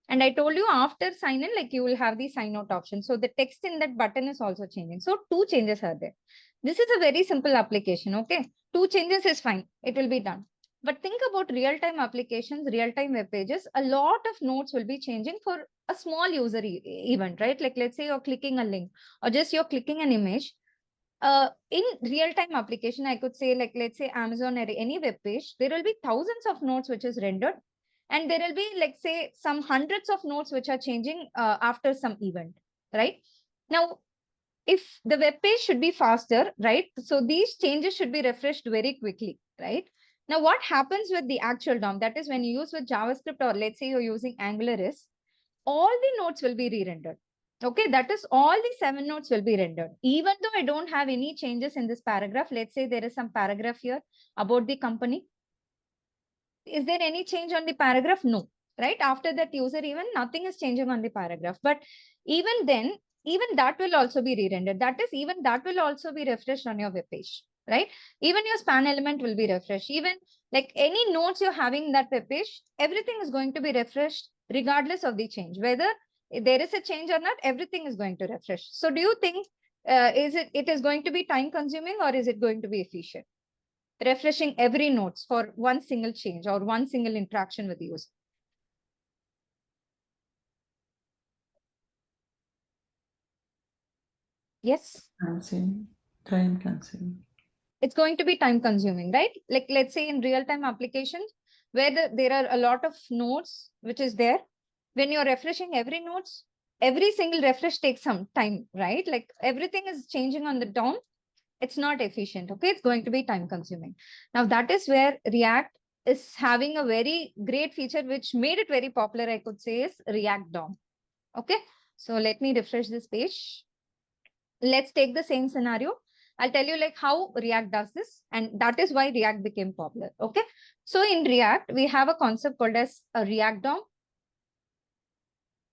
S2: And I told you after sign in, like you will have the sign out option. So the text in that button is also changing. So two changes are there. This is a very simple application. Okay. Two changes is fine. It will be done. But think about real-time applications, real-time web pages. A lot of nodes will be changing for a small user event, right? Like let's say you're clicking a link or just you're clicking an image. In real-time application, I could say like, let's say Amazon or any web page, there will be thousands of nodes which is rendered. And there will be like, say, some hundreds of nodes which are changing after some event, right? Now, if the web page should be faster, right? So these changes should be refreshed very quickly, right? Now, what happens with the actual DOM? That is when you use with JavaScript or let's say you're using Angular is, all the nodes will be re-rendered. Okay, that is all the 7 nodes will be rendered. Even though I don't have any changes in this paragraph, let's say there is some paragraph here about the company. Is there any change on the paragraph? No, right? After that user event, nothing is changing on the paragraph. But even then, even that will also be re-rendered. That is, even that will also be refreshed on your web page, right? Even your span element will be refreshed. Even like any nodes you're having in that web page, everything is going to be refreshed regardless of the change. Whether if there is a change or not, everything is going to refresh. So do you think it is going to be time consuming or is it going to be efficient? Refreshing every nodes for one single change or one single interaction with the user. Yes.
S4: Time consuming.
S2: It's going to be time consuming, right? Like let's say in real-time applications where there are a lot of nodes, which is there. When you're refreshing every nodes, every single refresh takes some time, right? Like everything is changing on the DOM. It's not efficient. Okay. It's going to be time consuming. Now that is where React is having a very great feature, which made it very popular, I could say, is React DOM. Okay. So let me refresh this page. Let's take the same scenario. I'll tell you like how React does this, and that is why React became popular. Okay. So in React, we have a concept called as a React DOM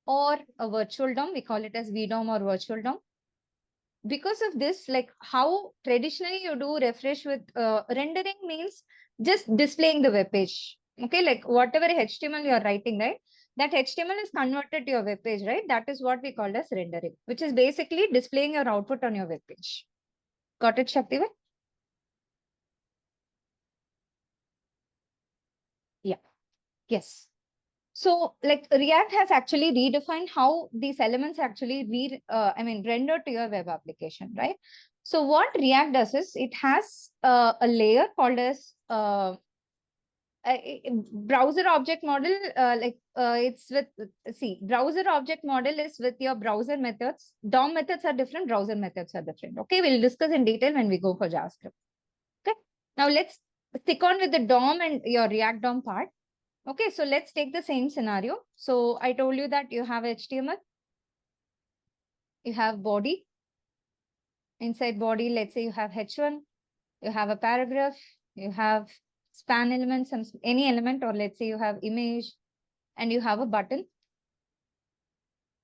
S2: or a virtual DOM. We call it as VDOM or virtual DOM. Because of this, like how traditionally you do refresh with rendering means just displaying the web page. Okay. Like whatever HTML you are writing, right? That HTML is converted to your web page, right? That is what we call as rendering, which is basically displaying your output on your web page. Got it, Shakti? Yeah. Yes. So like React has actually redefined how these elements actually render to your web application, right? So what React does is it has a layer called as browser object model. It's with, browser object model is with your browser methods. DOM methods are different, browser methods are different. Okay, we'll discuss in detail when we go for JavaScript. Okay, now let's stick on with the DOM and your React DOM part. Okay, so let's take the same scenario. So I told you that you have HTML, you have body. Inside body, let's say you have H1, you have a paragraph, you have span elements, any element, or let's say you have image and you have a button.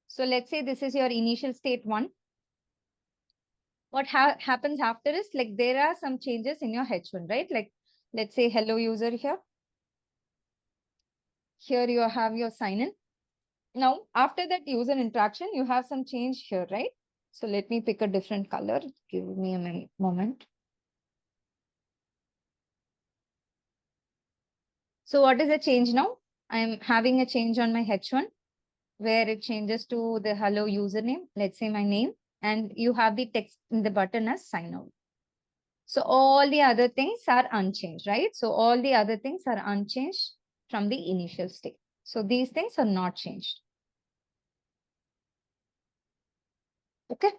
S2: So let's say this is your initial state 1. What happens after is like there are some changes in your H1, right? Like let's say hello user here. Here you have your sign in. Now, after that user interaction, you have some change here, right? So let me pick a different color. Give me a moment. So what is the change now? I am having a change on my H1 where it changes to the hello username. Let's say my name, and you have the text in the button as sign out. So all the other things are unchanged, right? So all the other things are unchanged from the initial state. So these things are not changed. Okay.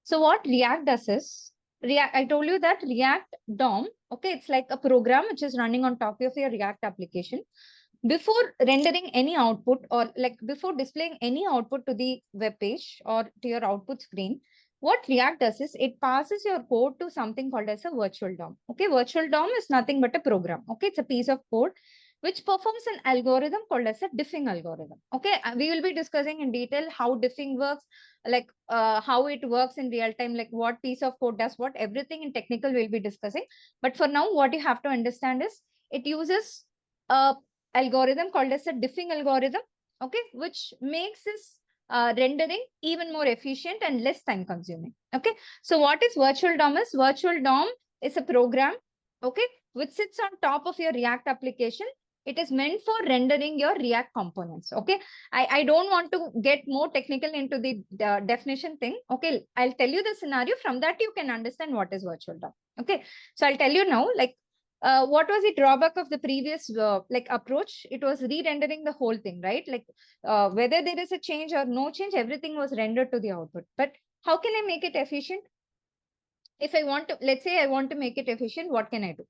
S2: So what React does is, I told you that React DOM, okay, it's like a program which is running on top of your React application. Before rendering any output or like before displaying any output to the web page or to your output screen, what React does is it passes your code to something called as a virtual DOM. Okay, virtual DOM is nothing but a program. Okay, it's a piece of code which performs an algorithm called as a diffing algorithm. Okay, we will be discussing in detail how diffing works, like how it works in real time, like what piece of code does what, everything in technical we'll be discussing. But for now, what you have to understand is it uses a algorithm called as a diffing algorithm, okay, which makes this rendering even more efficient and less time consuming. Okay, so what is virtual DOM is? Virtual DOM is a program, okay, which sits on top of your React application. It is meant for rendering your React components. Okay, I don't want to get more technical into the definition thing. Okay, I'll tell you the scenario. From that, you can understand what is virtual DOM. Okay, so I'll tell you now, like, what was the drawback of the previous like approach? It was re-rendering the whole thing, right? Like whether there is a change or no change, everything was rendered to the output. But how can I make it efficient? If I want to, let's say I want to make it efficient, what can I do?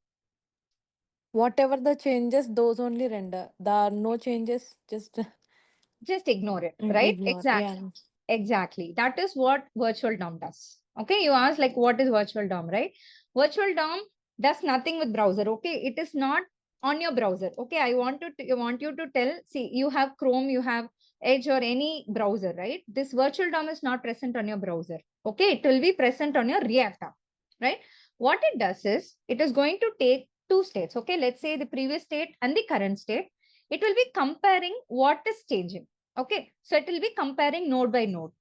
S3: Whatever the changes, those only render. The no changes,
S2: Just ignore it, right?
S3: ignore.
S2: Exactly.
S3: Yeah.
S2: Exactly. That is what virtual DOM does. Okay, you asked like what is virtual DOM, right? Virtual DOM does nothing with browser. Okay, it is not on your browser. Okay, I want you to tell, see, you have Chrome, you have Edge or any browser, right? This virtual DOM is not present on your browser. Okay, it will be present on your React app, right? What it does is it is going to take two states. Okay, let's say the previous state and the current state. It will be comparing what is changing. Okay, so it will be comparing node by node.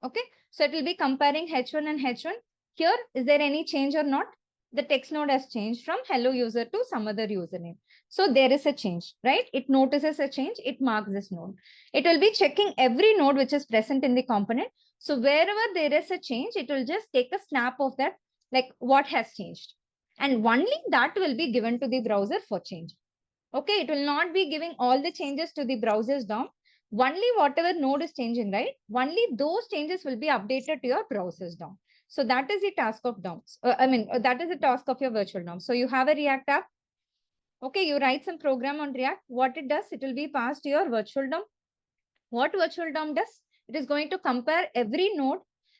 S2: Okay, so it will be comparing H1 and H1. Here, is there any change or not? The text node has changed from hello user to some other username. So there is a change, right? It notices a change. It marks this node. It will be checking every node which is present in the component. So wherever there is a change, it will just take a snap of that, like what has changed. And only that will be given to the browser for change. Okay, it will not be giving all the changes to the browser's DOM. Only whatever node is changing, right? Only those changes will be updated to your browser's DOM. So that is the task of DOMs. That is the task of your virtual DOM. So you have a React app. Okay, you write some program on React. What it does, it will be passed to your virtual DOM. What virtual DOM does? It is going to compare every node,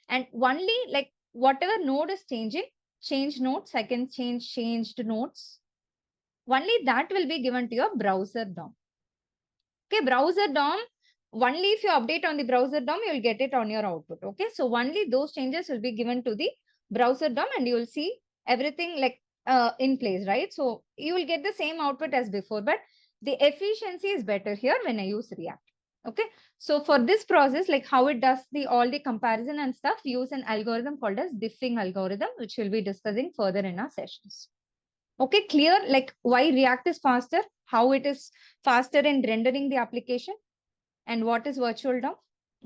S2: and only like whatever node is changing, change nodes, I can change changed nodes. Only that will be given to your browser DOM. Okay, browser DOM, only if you update on the browser DOM, you will get it on your output. Okay, so only those changes will be given to the browser DOM, and you will see everything like in place, right? So you will get the same output as before, but the efficiency is better here when I use React. Okay, so for this process, like how it does all the comparison and stuff, use an algorithm called as diffing algorithm, which we'll be discussing further in our sessions. Okay, clear like why React is faster, how it is faster in rendering the application, and what is virtual DOM?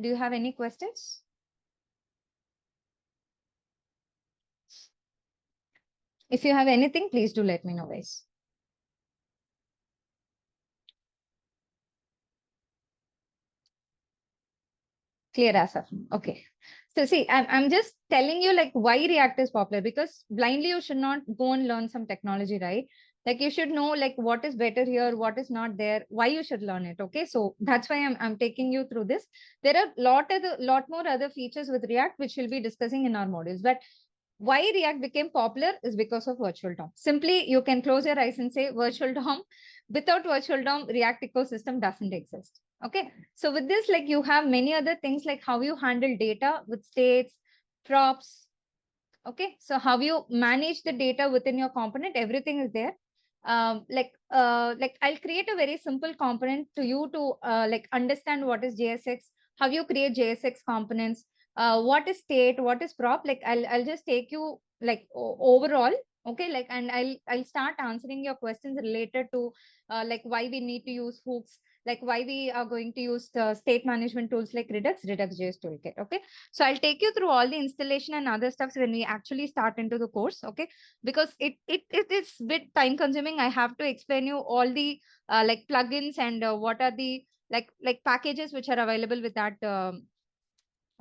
S2: Do you have any questions? If you have anything, please do let me know, guys. Clear as of now. Okay. So see, I'm just telling you like why React is popular, because blindly you should not go and learn some technology, right? Like you should know like what is better here, what is not there, why you should learn it. Okay, so that's why I'm taking you through this. There are lot more other features with React which we'll be discussing in our modules, but why React became popular is because of virtual DOM. Simply, you can close your eyes and say virtual DOM. Without virtual DOM, React ecosystem doesn't exist. Okay, so with this, like you have many other things like how you handle data with states, props. Okay, so how you manage the data within your component, everything is there. Like I'll create a very simple component to you to like understand what is JSX, how you create JSX components, what is state, what is prop. Like I'll just take you like overall. Okay, like and I'll start answering your questions related to like why we need to use hooks, like why we are going to use the state management tools like Redux.js toolkit. Okay, so I'll take you through all the installation and other stuffs when we actually start into the course. Okay, because it is bit time consuming. I have to explain you all the like plugins and what are the like packages which are available with that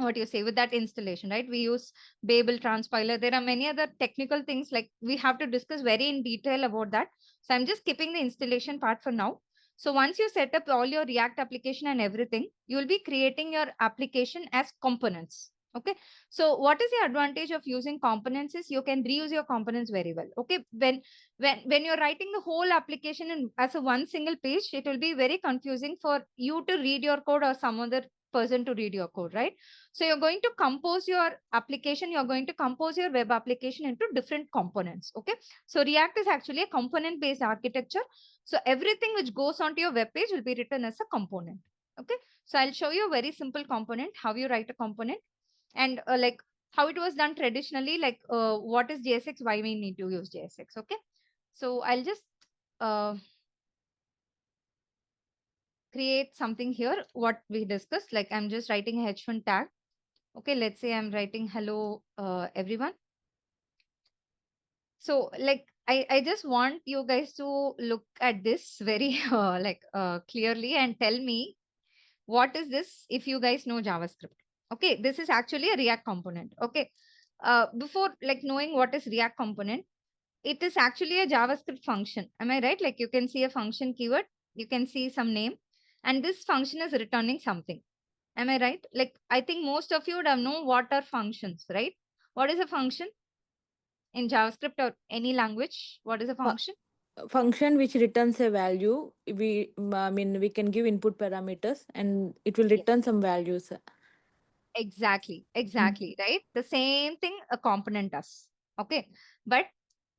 S2: what do you say with that installation, right? We use Babel transpiler. There are many other technical things like we have to discuss very in detail about that. So I'm just skipping the installation part for now. So once you set up all your React application and everything, you will be creating your application as components. Okay, so what is the advantage of using components is you can reuse your components very well. Okay, when you're writing the whole application in as a one single page, it will be very confusing for you to read your code or some other person to read your code, right? So you're going to compose your application, you're going to compose your web application into different components. Okay, so React is actually a component based architecture. So everything which goes onto your web page will be written as a component. Okay, so I'll show you a very simple component, how you write a component, and like how it was done traditionally, like what is JSX, why we need to use JSX. Okay, so I'll just create something here, what we discussed. Like I'm just writing a H1 tag. Okay, let's say I'm writing hello everyone. So like I just want you guys to look at this very clearly and tell me what is this if you guys know JavaScript. Okay, this is actually a React component. Okay, before like knowing what is React component, it is actually a JavaScript function. Am I right? Like you can see a function keyword, you can see some name, and this function is returning something. Am I right? Like I think most of you would have known what are functions, right? What is a function in JavaScript or any language? What is a function?
S3: Function which returns a value. We can give input parameters and it will return some values.
S2: Exactly, right? The same thing a component does. Okay, but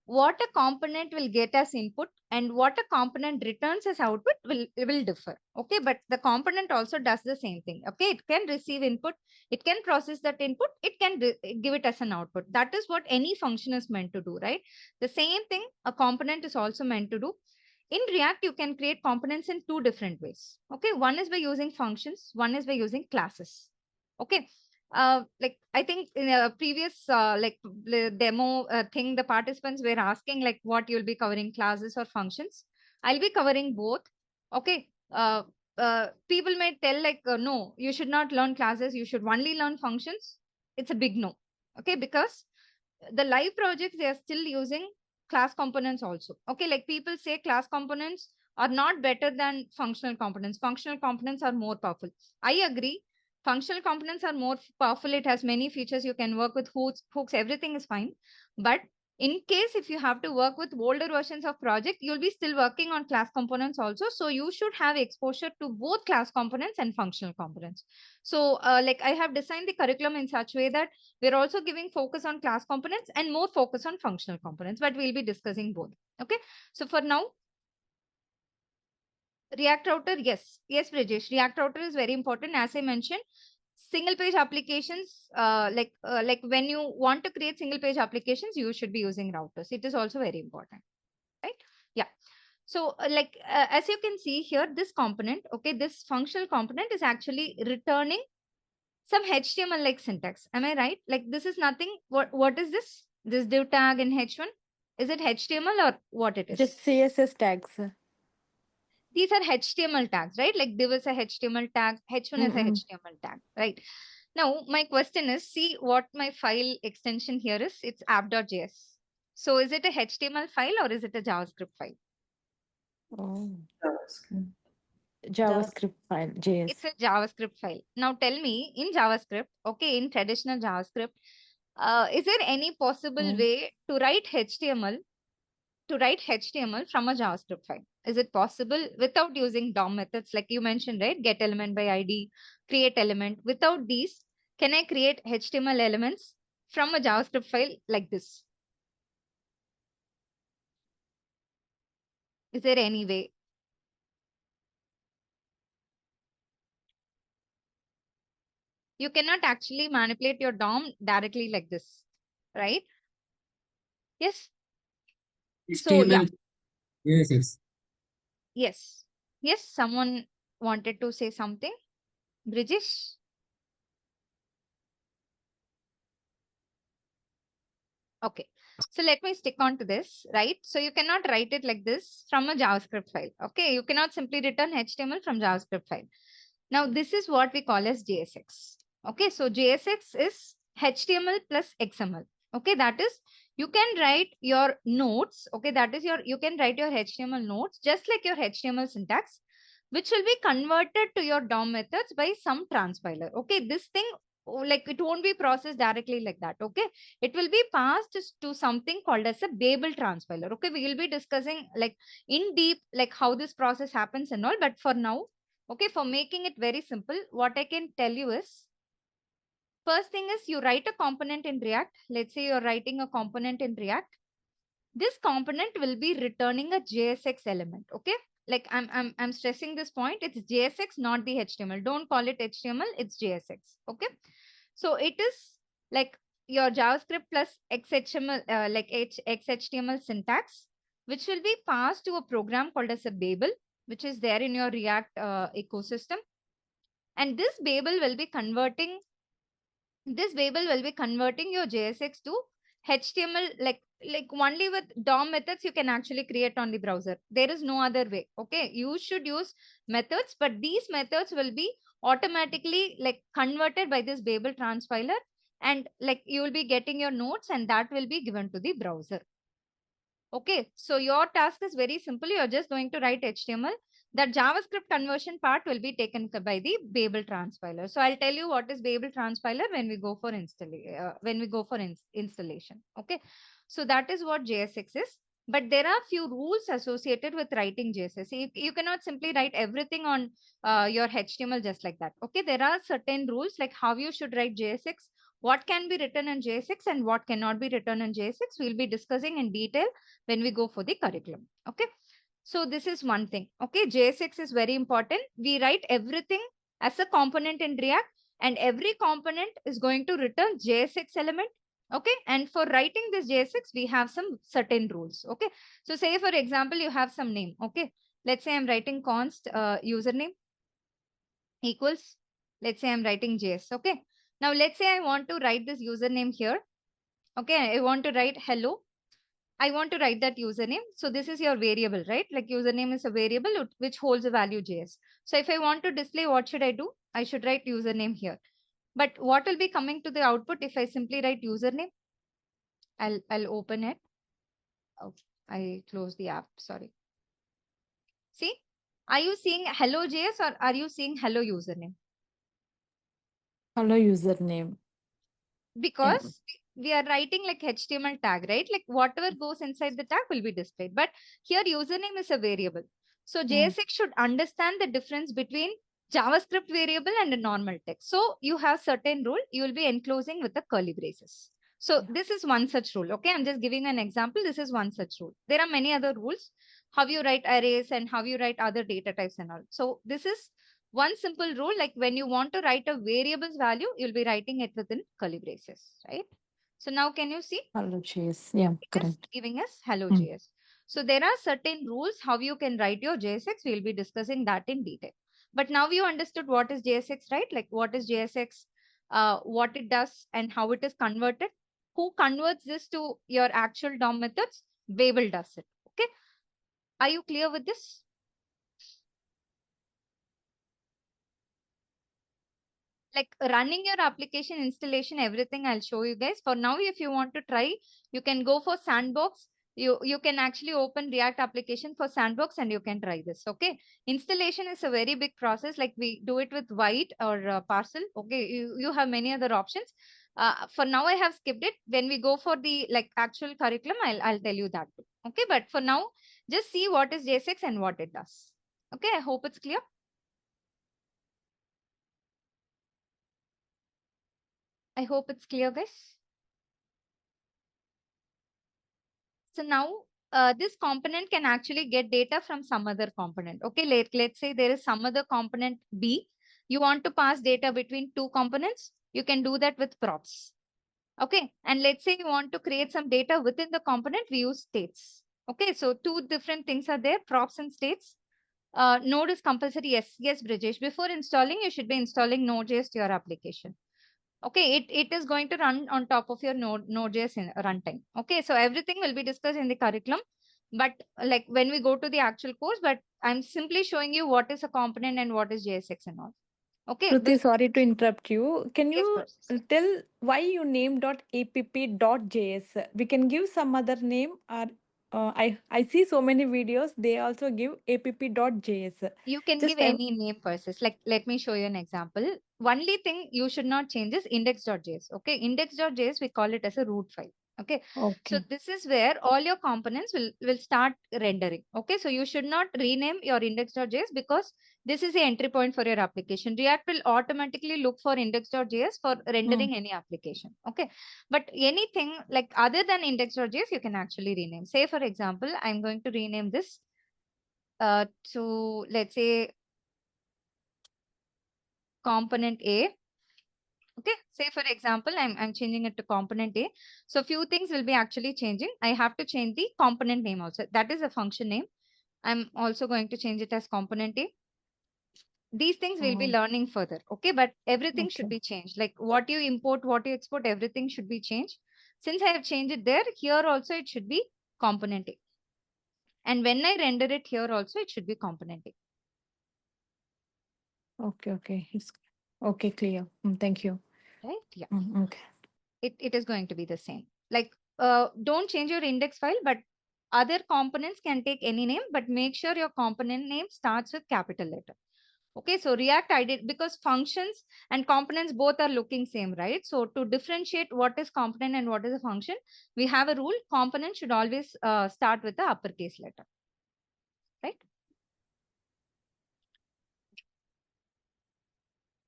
S2: what a component will get as input and what a component returns as output will differ. Okay, but the component also does the same thing. Okay, it can receive input, it can process that input, it can give it as an output. That is what any function is meant to do, right? The same thing a component is also meant to do. In React, you can create components in two different ways. Okay, one is by using functions, one is by using classes. Okay, like I think in a previous demo thing, the participants were asking like what you'll be covering, classes or functions. I'll be covering both. Okay, people may tell like no, you should not learn classes, you should only learn functions. It's a big no. Okay, because the live projects, they are still using class components also. Okay, like people say class components are not better than functional components. Functional components are more powerful. I agree. Functional components are more powerful. It has many features. You can work with hooks, everything is fine. But in case if you have to work with older versions of project, you'll be still working on class components also. So you should have exposure to both class components and functional components. So like I have designed the curriculum in such way that we're also giving focus on class components and more focus on functional components, but we'll be discussing both. Okay. So for now, React Router, yes. Yes, Brajesh, React Router is very important. As I mentioned, single page applications, like when you want to create single page applications, you should be using routers. It is also very important, right? Yeah. So as you can see here, this component, okay, this functional component is actually returning some HTML like syntax. Am I right? Like this is nothing. What is this? This div tag in H1? Is it HTML or what it is?
S3: Just CSS tags.
S2: These are HTML tags, right? Like div is a HTML tag, H1 is a HTML tag, right? Now, my question is, see what my file extension here is. It's app.js. So is it a HTML file or is it a JavaScript file?
S3: Oh,
S4: JavaScript.
S3: JavaScript file, JS.
S2: It's a JavaScript file. Now tell me, in JavaScript, okay, in traditional JavaScript, is there any possible way to write HTML from a JavaScript file? Is it possible without using DOM methods like you mentioned, right? Get element by ID, create element. Without these, can I create HTML elements from a JavaScript file like this? Is there any way? You cannot actually manipulate your DOM directly like this, right? Yes. So yeah.
S1: Yes.
S2: Yes. Yes. Someone wanted to say something. Brijesh? Okay. So let me stick on to this, right? So you cannot write it like this from a JavaScript file. Okay. You cannot simply return HTML from JavaScript file. Now, this is what we call as JSX. Okay. So JSX is HTML plus XML. Okay. That is, you can write your nodes. Okay. That is you can write your HTML nodes just like your HTML syntax, which will be converted to your DOM methods by some transpiler. Okay. This thing, like it won't be processed directly like that. Okay. It will be passed to something called as a Babel transpiler. Okay. We will be discussing like in deep, like how this process happens and all. But for now, okay, for making it very simple, what I can tell you is, first thing is you write a component in React. Let's say you're writing a component in React. This component will be returning a JSX element. Okay. Like I'm stressing this point. It's JSX, not the HTML. Don't call it HTML. It's JSX. Okay. So it is like your JavaScript plus XHTML, XHTML syntax, which will be passed to a program called as a Babel, which is there in your React ecosystem. And this Babel will be converting your JSX to HTML, like only with DOM methods you can actually create on the browser. There is no other way. Okay. You should use methods, but these methods will be automatically like converted by this Babel transpiler, and like you will be getting your nodes and that will be given to the browser. Okay. So your task is very simple. You're just going to write HTML. That JavaScript conversion part will be taken by the Babel transpiler. So I'll tell you what is Babel transpiler when we go for installation. Okay. So that is what JSX is. But there are few rules associated with writing JSX. You cannot simply write everything on your HTML just like that. Okay. There are certain rules like how you should write JSX, What can be written in JSX and what cannot be written in JSX, we'll be discussing in detail when we go for the curriculum. Okay. So this is one thing. Okay. JSX is very important. We write everything as a component in React, and every component is going to return JSX element. Okay. And for writing this JSX, we have some certain rules. Okay. So say, for example, you have some name. Okay. Let's say I'm writing const username equals, let's say I'm writing JS. Okay. Now let's say I want to write this username here. Okay. I want to write hello. I want to write that username. So this is your variable, right? Like username is a variable which holds a value JS. So if I want to display, what should I do? I should write username here. But what will be coming to the output if I simply write username? I'll open it. Oh, I close the app. Sorry. See, are you seeing hello JS or are you seeing hello username?
S3: Hello username.
S2: Because we are writing like HTML tag, right? Like whatever goes inside the tag will be displayed. But here username is a variable. So JSX should understand the difference between JavaScript variable and a normal text. So you have certain rule, you will be enclosing with the curly braces. So this is one such rule. Okay, I'm just giving an example. This is one such rule. There are many other rules, how you write arrays and how you write other data types and all. So this is one simple rule, like when you want to write a variable's value, you'll be writing it within curly braces, right? So now can you see?
S3: Hello JS. Yeah,
S2: It is
S3: correct.
S2: giving us hello JS. So there are certain rules how you can write your JSX. We'll be discussing that in detail. But now you understood what is JSX, right? Like what is JSX, what it does and how it is converted. Who converts this to your actual DOM methods? Babel does it. Okay. Are you clear with this? Like running your application installation, everything I'll show you guys. For now, if you want to try, you can go for sandbox. You can actually open React application for sandbox and you can try this. Okay. Installation is a very big process. Like we do it with White or Parcel. Okay. You have many other options. For now, I have skipped it. When we go for the like actual curriculum, I'll tell you that too. Okay. But for now, just see what is JSX and what it does. Okay. I hope it's clear. I hope it's clear, guys. So now this component can actually get data from some other component. Okay, let's say there is some other component B. You want to pass data between two components. You can do that with props. Okay, and let's say you want to create some data within the component. We use states. Okay, so two different things are there, props and states. Node is compulsory. Yes, Brijesh. Before installing, you should be installing Node.js to your application. Okay, it is going to run on top of your Node.js runtime. Okay, so everything will be discussed in the curriculum, but like when we go to the actual course, but I'm simply showing you what is a component and what is JSX and all. Okay.
S3: Shruti, sorry to interrupt you. Can
S2: Yes,
S3: you
S2: process.
S3: tell why you named .app.js? We can give some other name. Or I see so many videos. They also give app.js.
S2: You can give
S3: Just I
S2: any name process. Like, let me show you an example. Only thing you should not change is index.js. Okay, index.js, we call it as a root file. Okay, so
S3: okay.
S2: this is where all your components will start rendering. Okay, so you should not rename your index.js because this is the entry point for your application. React will automatically look for index.js for rendering any application. Okay, but anything like other than index.js, you can actually rename. Say, for example, I'm going to rename this to, let's say, component A. Okay, say for example, I'm changing it to component A. So few things will be actually changing. I have to change the component name also. That is a function name. I'm also going to change it as component A. These things we'll be learning further. Okay, but everything should be changed. Like what you import, what you export, everything should be changed. Since I have changed it there, here also it should be component A. And when I render it here also, it should be component A.
S3: Okay. It's okay, clear. Thank you.
S2: Right? Yeah.
S3: Okay.
S2: It is going to be the same. Like, don't change your index file, but other components can take any name, but make sure your component name starts with capital letter. Okay, so React I did because functions and components both are looking same, right? So to differentiate what is component and what is a function, we have a rule. Component should always start with the uppercase letter, right?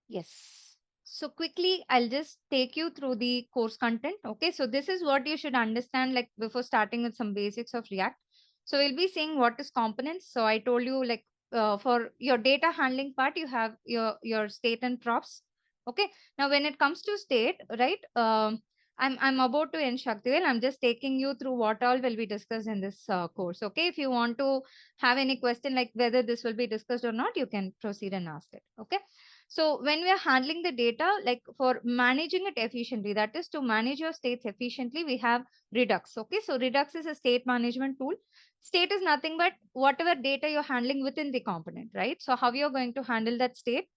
S2: Yes. So quickly, I'll just take you through the course content. Okay, so this is what you should understand like before starting with some basics of React. So we'll be seeing what is components. So I told you like for your data handling part, you have your state and props. Okay, now when it comes to state, right? I'm about to end Shaktivel. I'm just taking you through what all will be discussed in this course. Okay, if you want to have any question like whether this will be discussed or not, you can proceed and ask it. Okay. So when we are handling the data, like for managing it efficiently, that is to manage your states efficiently, we have Redux. Okay, so Redux is a state management tool. State is nothing but whatever data you're handling within the component, right? So how you're going to handle that state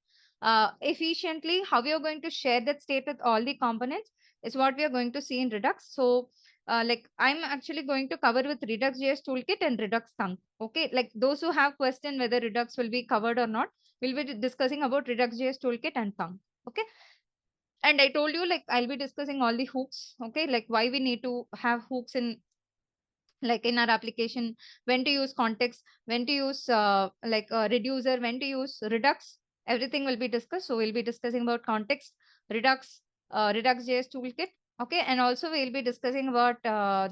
S2: efficiently, how you're going to share that state with all the components is what we are going to see in Redux. So like I'm actually going to cover with Redux.js toolkit and Redux Thunk. Okay, like those who have question whether Redux will be covered or not, we'll be discussing about Redux.js toolkit and Thunk. Okay. And I told you like I'll be discussing all the hooks. Okay. Like why we need to have hooks in like in our application, when to use context, when to use reducer, when to use Redux. Everything will be discussed. So we'll be discussing about context, Redux, Redux.js toolkit. Okay. And also we'll be discussing about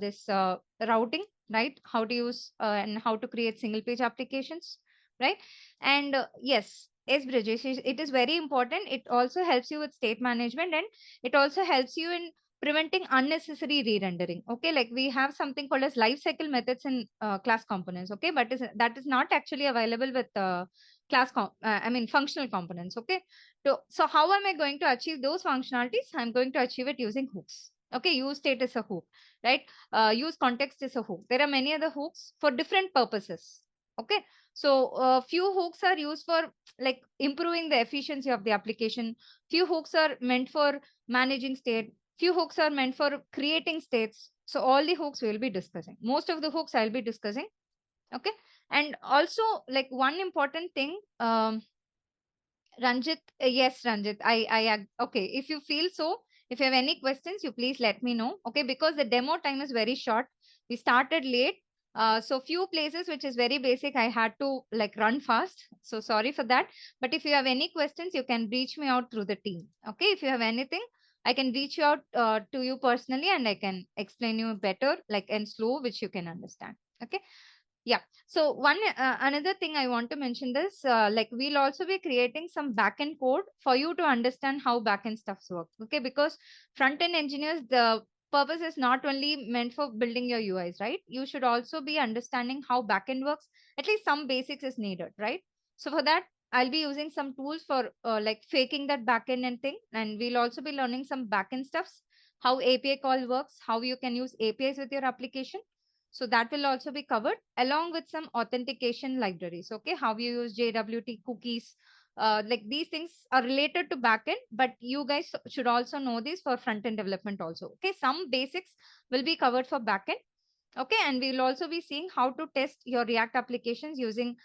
S2: this routing, right? How to use and how to create single page applications, right? And yes, Bridges, it is very important. It also helps you with state management, and it also helps you in preventing unnecessary re-rendering. Okay, like we have something called as life cycle methods in class components. Okay, but that is not actually available with functional components. Okay, so how am I going to achieve those functionalities? I'm going to achieve it using hooks. Okay, use state is a hook, right? Use context is a hook. There are many other hooks for different purposes. Okay, so few hooks are used for like improving the efficiency of the application. Few hooks are meant for managing state. Few hooks are meant for creating states. So all the hooks we'll be discussing. Most of the hooks I'll be discussing. Okay. And also like one important thing, Ranjit, yes, Ranjit, okay. If you feel so, if you have any questions, you please let me know. Okay. Because the demo time is very short. We started late. So few places, which is very basic, I had to like run fast. So sorry for that. But if you have any questions, you can reach me out through the team. Okay. If you have anything, I can reach out to you personally and I can explain you better, like and slow, which you can understand. Okay. Yeah. So one another thing I want to mention this, like we'll also be creating some backend code for you to understand how backend stuffs work. Okay, because front end engineers, the purpose is not only meant for building your UIs, right? You should also be understanding how backend works. At least some basics is needed, right? So for that, I'll be using some tools for like faking that backend and thing, and we'll also be learning some backend stuffs, how API call works, how you can use APIs with your application. So that will also be covered along with some authentication libraries. Okay, how you use JWT cookies. Like these things are related to backend, but you guys should also know this for front end development also. Okay, some basics will be covered for backend. Okay, and we'll also be seeing how to test your React applications using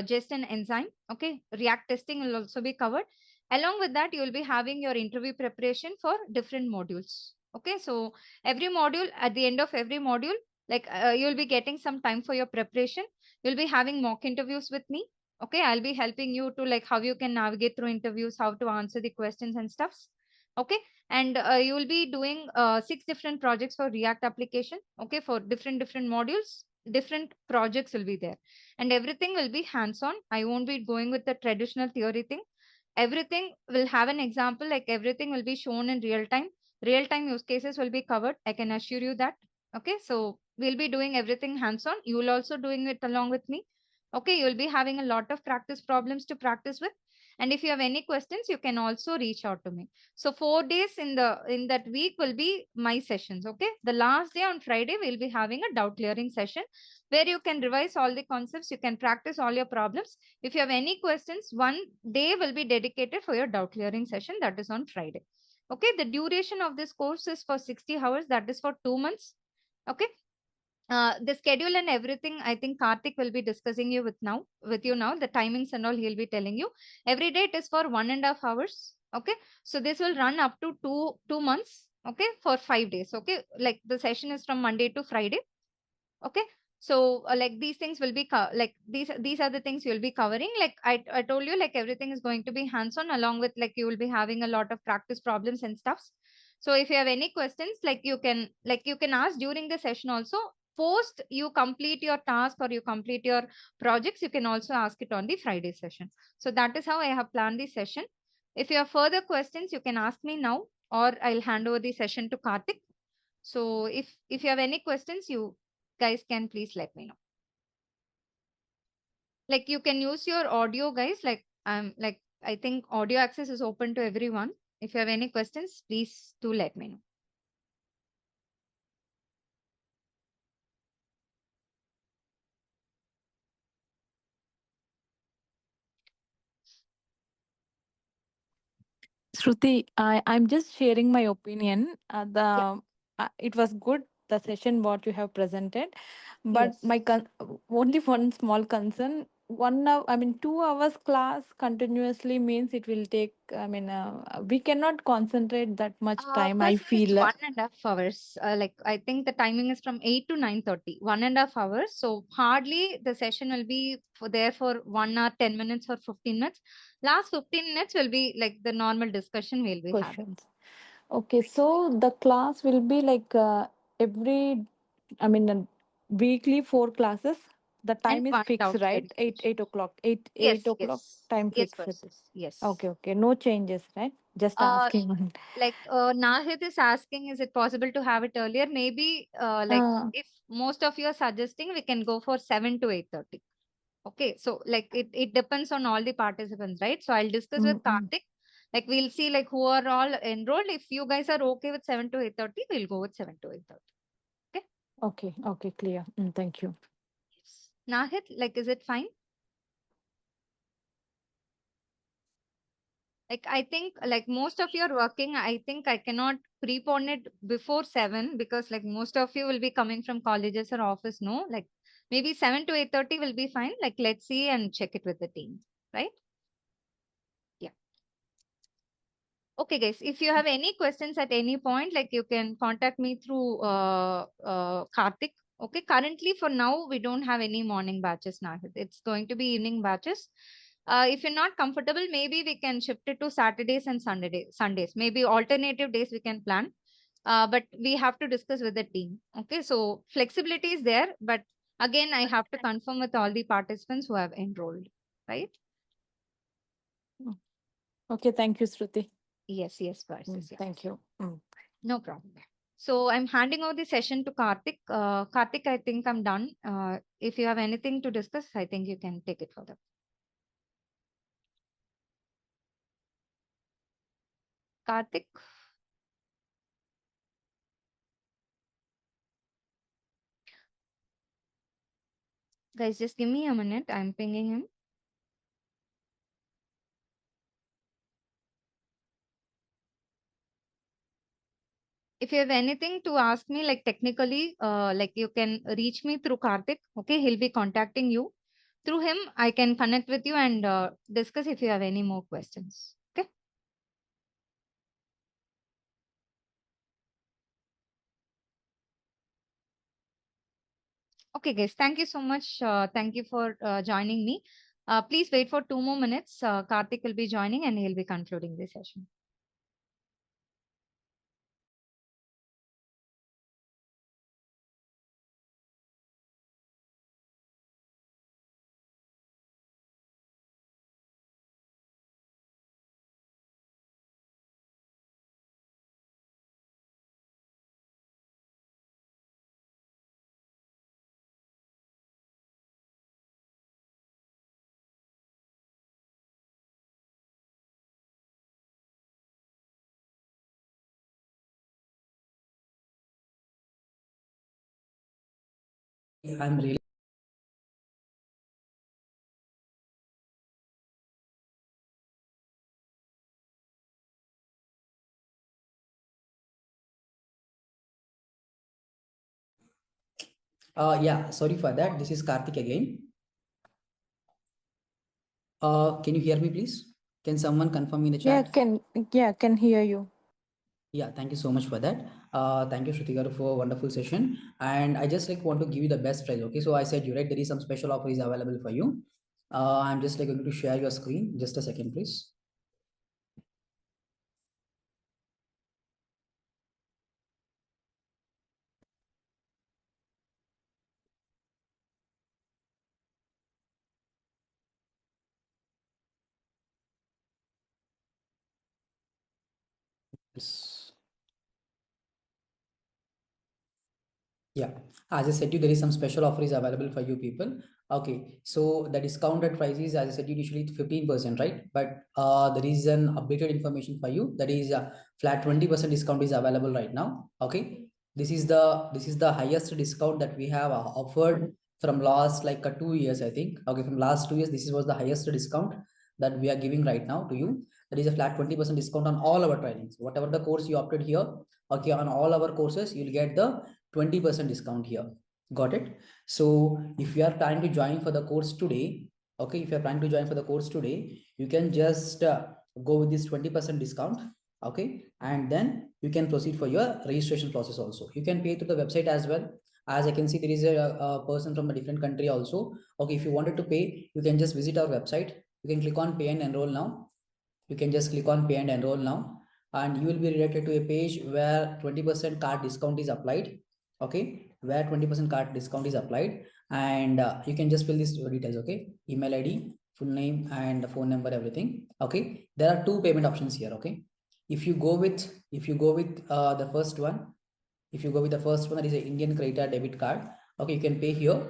S2: just an enzyme. Okay, React testing will also be covered. Along with that, you will be having your interview preparation for different modules. Okay, so every module, at the end of every module, like you'll be getting some time for your preparation. You'll be having mock interviews with me. Okay, I'll be helping you to like how you can navigate through interviews, how to answer the questions and stuffs. Okay, and you will be doing 6 different projects for React application. Okay, for different modules, different projects will be there, and everything will be hands on. I won't be going with the traditional theory thing. Everything will have an example, like everything will be shown in real time use cases will be covered, I can assure you that. Okay, so we'll be doing everything hands on. You will also doing it along with me. Okay, you'll be having a lot of practice problems to practice with, and if you have any questions, you can also reach out to me. So 4 days in that week will be my sessions. Okay, the last day on Friday we'll be having a doubt clearing session where you can revise all the concepts, you can practice all your problems. If you have any questions, one day will be dedicated for your doubt clearing session, that is on Friday. Okay, the duration of this course is for 60 hours, that is for 2 months. Okay, the schedule and everything, I think Karthik will be discussing with you now, the timings and all he'll be telling you. Every day it is for 1.5 hours. Okay, so this will run up to two months. Okay, for 5 days. Okay, like the session is from Monday to Friday. Okay, So like these things will be like these are the things you'll be covering. Like I told you, like everything is going to be hands-on, along with like you will be having a lot of practice problems and stuffs. So if you have any questions, like you can ask during the session also. Post you complete your task or you complete your projects, you can also ask it on the Friday session. So that is how I have planned the session. If you have further questions, you can ask me now, or I'll hand over the session to Karthik. So if you have any questions, you guys can please let me know. Like you can use your audio, guys. Like I think audio access is open to everyone. If you have any questions, please do let me know.
S3: Shruti, I'm just sharing my opinion.
S2: Yeah.
S3: It was good, the session what you have presented, but
S2: Yes.
S3: only one small concern. 1 hour, I mean 2 hours class continuously means it will take. I mean, we cannot concentrate that much time. I
S2: First it is
S3: feel.
S2: 1.5 hours. Like I think the timing is from 8 to 9:30. 1.5 hours. So hardly the session will be for 1 hour, 10 minutes or 15 minutes. Last 15 minutes will be like the normal discussion we'll be having.
S3: Questions. Okay, so the class will be like every, I mean, weekly 4 classes. The
S2: And
S3: time is
S2: one
S3: fixed,
S2: doubt
S3: right?
S2: clarification.
S3: 8 o'clock.
S2: Yes,
S3: 8 o'clock
S2: yes.
S3: time
S2: Yes,
S3: fixed.
S2: versus. Yes.
S3: Okay, okay. No changes, right? Just
S2: Uh,
S3: asking.
S2: like Nahid is asking, is it possible to have it earlier? Maybe like
S3: Uh,
S2: if most of you are suggesting, we can go for 7 to 8:30. Okay, so like it depends on all the participants, right? So I'll discuss with
S3: mm, mm.
S2: Karthik. Like we'll see like who are all enrolled. If you guys are okay with 7 to 8:30, we'll go with 7 to 8:30. Okay.
S3: Okay, okay, clear. Thank you.
S2: Yes. Nahid, like is it fine? Like I think like most of you are working. I think I cannot prepone it before 7 because like most of you will be coming from colleges or office. No, like maybe 7 to 8:30 will be fine. Like let's see and check it with the team, right? Yeah. Okay, guys. If you have any questions at any point, like you can contact me through Karthik. Okay. Currently, for now, we don't have any morning batches now. It's going to be evening batches. If you're not comfortable, maybe we can shift it to Saturdays and Sundays. Maybe alternative days we can plan. But we have to discuss with the team. Okay. So flexibility is there, but again, I have to confirm with all the participants who have enrolled, right?
S3: Okay, thank you, Shruti.
S2: Yes, yes, versus. Yeah.
S3: Thank you.
S2: No problem. So I'm handing over the session to Karthik. Karthik, I think I'm done. If you have anything to discuss, I think you can take it further. Karthik. Guys, just give me a minute. I'm pinging him. If you have anything to ask me, like technically, like you can reach me through Karthik. Okay, he'll be contacting you. Through him, I can connect with you and discuss if you have any more questions. Okay. Okay, guys. Thank you so much. Thank you for joining me. Please wait for 2 more minutes. Karthik will be joining and he'll be concluding the session.
S1: I'm really yeah, sorry for that. This is Karthik again. Can you hear me, please? Can someone confirm in the chat?
S3: Can hear you.
S1: Yeah, thank you so much for that. Thank you, Shruti, for a wonderful session. And I just like want to give you the best price. Okay, so I said you right, there is some special offer is available for you. I'm just like going to share your screen. Just a second, please. Yes. Yeah, as I said you, there is some special offer is available for you people. Okay, so the discounted price is, as I said, usually 15%, right? But there is an updated information for you. That is a flat 20% discount is available right now. Okay, this is the highest discount that we have offered from last like 2 years, I think. Okay, from last 2 years, this was the highest discount that we are giving right now to you. That is a flat 20% discount on all our trainings. Whatever the course you opted here, okay, on all our courses, you'll get the 20% discount here. Got it? So if you are planning to join for the course today, okay, if you are planning to join for the course today, you can just go with this 20% discount, okay, and then you can proceed for your registration process also. You can pay through the website as well. As I can see, there is a person from a different country also. Okay, if you wanted to pay, you can just visit our website. You can click on pay and enroll now. You can just click on pay and enroll now, and you will be redirected to a page where 20% card discount is applied. Okay, where 20% card discount is applied, and you can just fill these details. Okay, email ID, full name, and the phone number, everything. Okay, there are two payment options here. Okay, if you go with the first one, if you go with the first one, that is an Indian credit or debit card. Okay, you can pay here.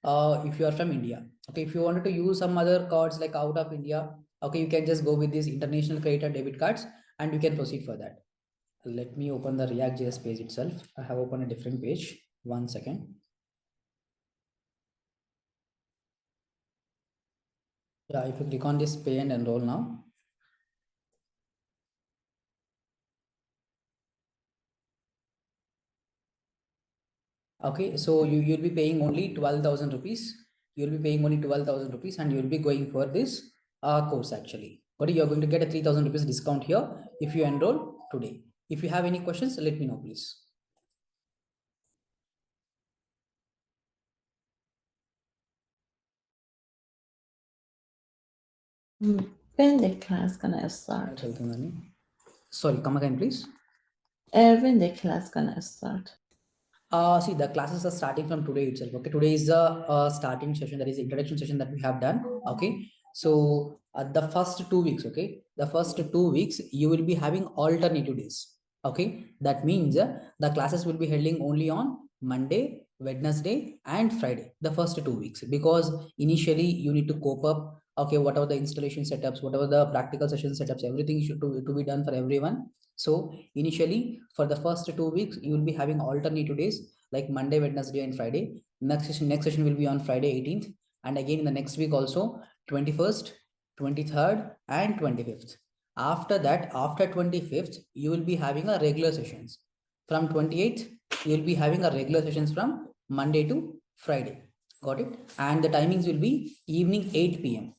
S1: If you are from India. Okay, if you wanted to use some other cards like out of India, okay, you can just go with these international credit or debit cards, and you can proceed for that. Let me open the React.js page itself. I have opened a different page. 1 second. Yeah, if you click on this pay and enroll now. Okay, so you'll be paying only 12,000 rupees. You'll be paying only 12,000 rupees, and you'll be going for this course actually. But you're going to get a 3,000 rupees discount here if you enroll today. If you have any questions, let me know, please.
S4: When the class gonna start?
S1: Sorry, come again, please.
S4: When the class gonna start?
S1: See, the classes are starting from today itself. Okay, today is the starting session, that is the introduction session that we have done. Okay, so the first 2 weeks, okay, the first 2 weeks you will be having alternative days. Okay, that means the classes will be holding only on Monday, Wednesday, and Friday. The first 2 weeks, because initially you need to cope up. Okay, whatever the installation setups, whatever the practical session setups, everything should to be done for everyone. So initially for the first 2 weeks, you will be having alternative days like Monday, Wednesday, and Friday. Next session will be on Friday 18th, and again in the next week also 21st, 23rd, and 25th. After that, after 25th, you will be having a regular sessions. From 28th, you will be having a regular sessions from Monday to Friday. Got it? And the timings will be evening 8 p.m.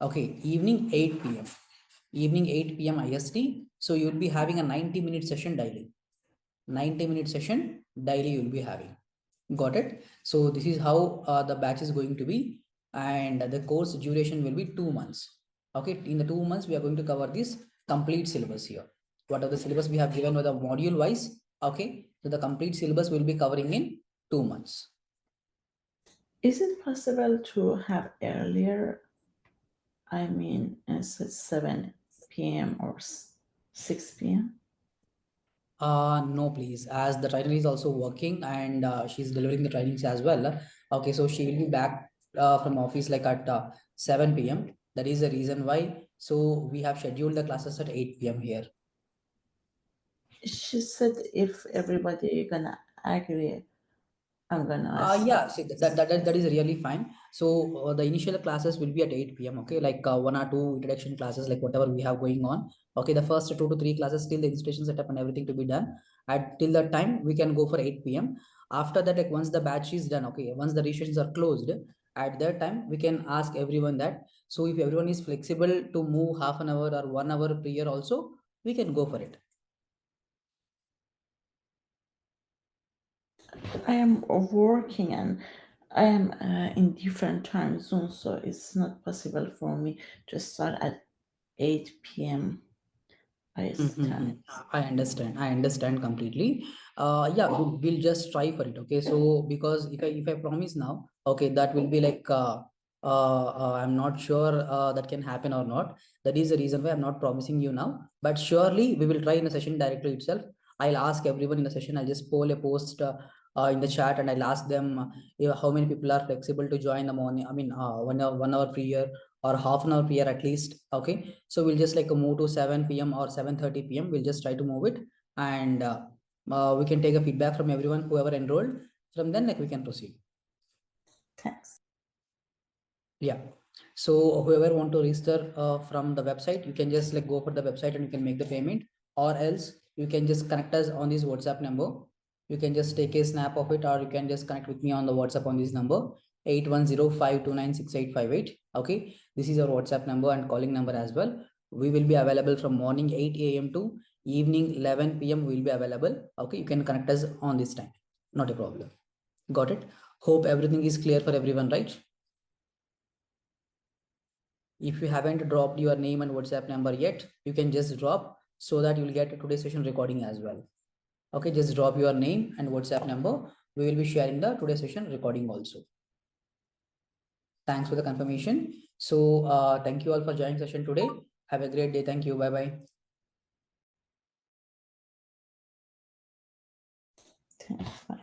S1: Okay, evening 8 p.m. Evening 8 p.m. IST. So you will be having a 90-minute session daily. 90-minute session daily you will be having. Got it? So this is how the batch is going to be, and the course duration will be 2 months. Okay, in the 2 months we are going to cover this complete syllabus here. What are the syllabus we have given with the module wise? Okay, so the complete syllabus will be covering in 2 months.
S4: Is it possible to have earlier? I mean, it's 7 p.m. or 6 p.m.
S1: No, please, as the trainer is also working, and she's delivering the trainings as well. Okay, so she will be back from office like at 7 p.m. That is the reason why. So we have scheduled the classes at 8 p.m. here.
S4: She said if everybody gonna agree, I'm gonna
S1: yeah, see, that is really fine. So the initial classes will be at 8 p.m. Okay, like 1 or 2 introduction classes, like whatever we have going on. Okay, the first 2 to 3 classes, till the installation setup and everything to be done. At till that time, we can go for 8 p.m. After that, like once the batch is done, okay, once the registrations are closed, at that time we can ask everyone that. So if everyone is flexible to move half an hour or 1 hour prior, also we can go for it.
S4: I am working and I am in different time zones, so it's not possible for me to start at 8 p.m. IST time.
S1: I understand. I understand completely. Yeah, we'll just try for it. Okay. So because if I promise now, okay, that will be like I'm not sure that can happen or not. That is the reason why I'm not promising you now. But surely we will try in a session directly itself. I'll ask everyone in the session. I'll just poll a post in the chat and I'll ask them how many people are flexible to join the morning. I mean, 1 hour prior or half an hour prior at least. Okay, so we'll just like move to 7 p.m or 7:30 p.m. We'll just try to move it, and we can take a feedback from everyone whoever enrolled. From then, like, we can proceed.
S4: Thanks.
S1: Yeah, so whoever want to register from the website, you can just like go for the website and you can make the payment, or else you can just connect us on this WhatsApp number. You can just take a snap of it, or you can just connect with me on the WhatsApp on this number 8105296858. Okay, this is our WhatsApp number and calling number as well. We will be available from morning 8 a.m. to evening 11 p.m. We will be available. Okay, you can connect us on this time, not a problem. Got it? Hope everything is clear for everyone, right? If you haven't dropped your name and WhatsApp number yet, you can just drop so that you'll get today's session recording as well. Okay, just drop your name and WhatsApp number. We will be sharing the today's session recording also. Thanks for the confirmation. So thank you all for joining session today. Have a great day. Thank you. Bye-bye.
S4: Bye.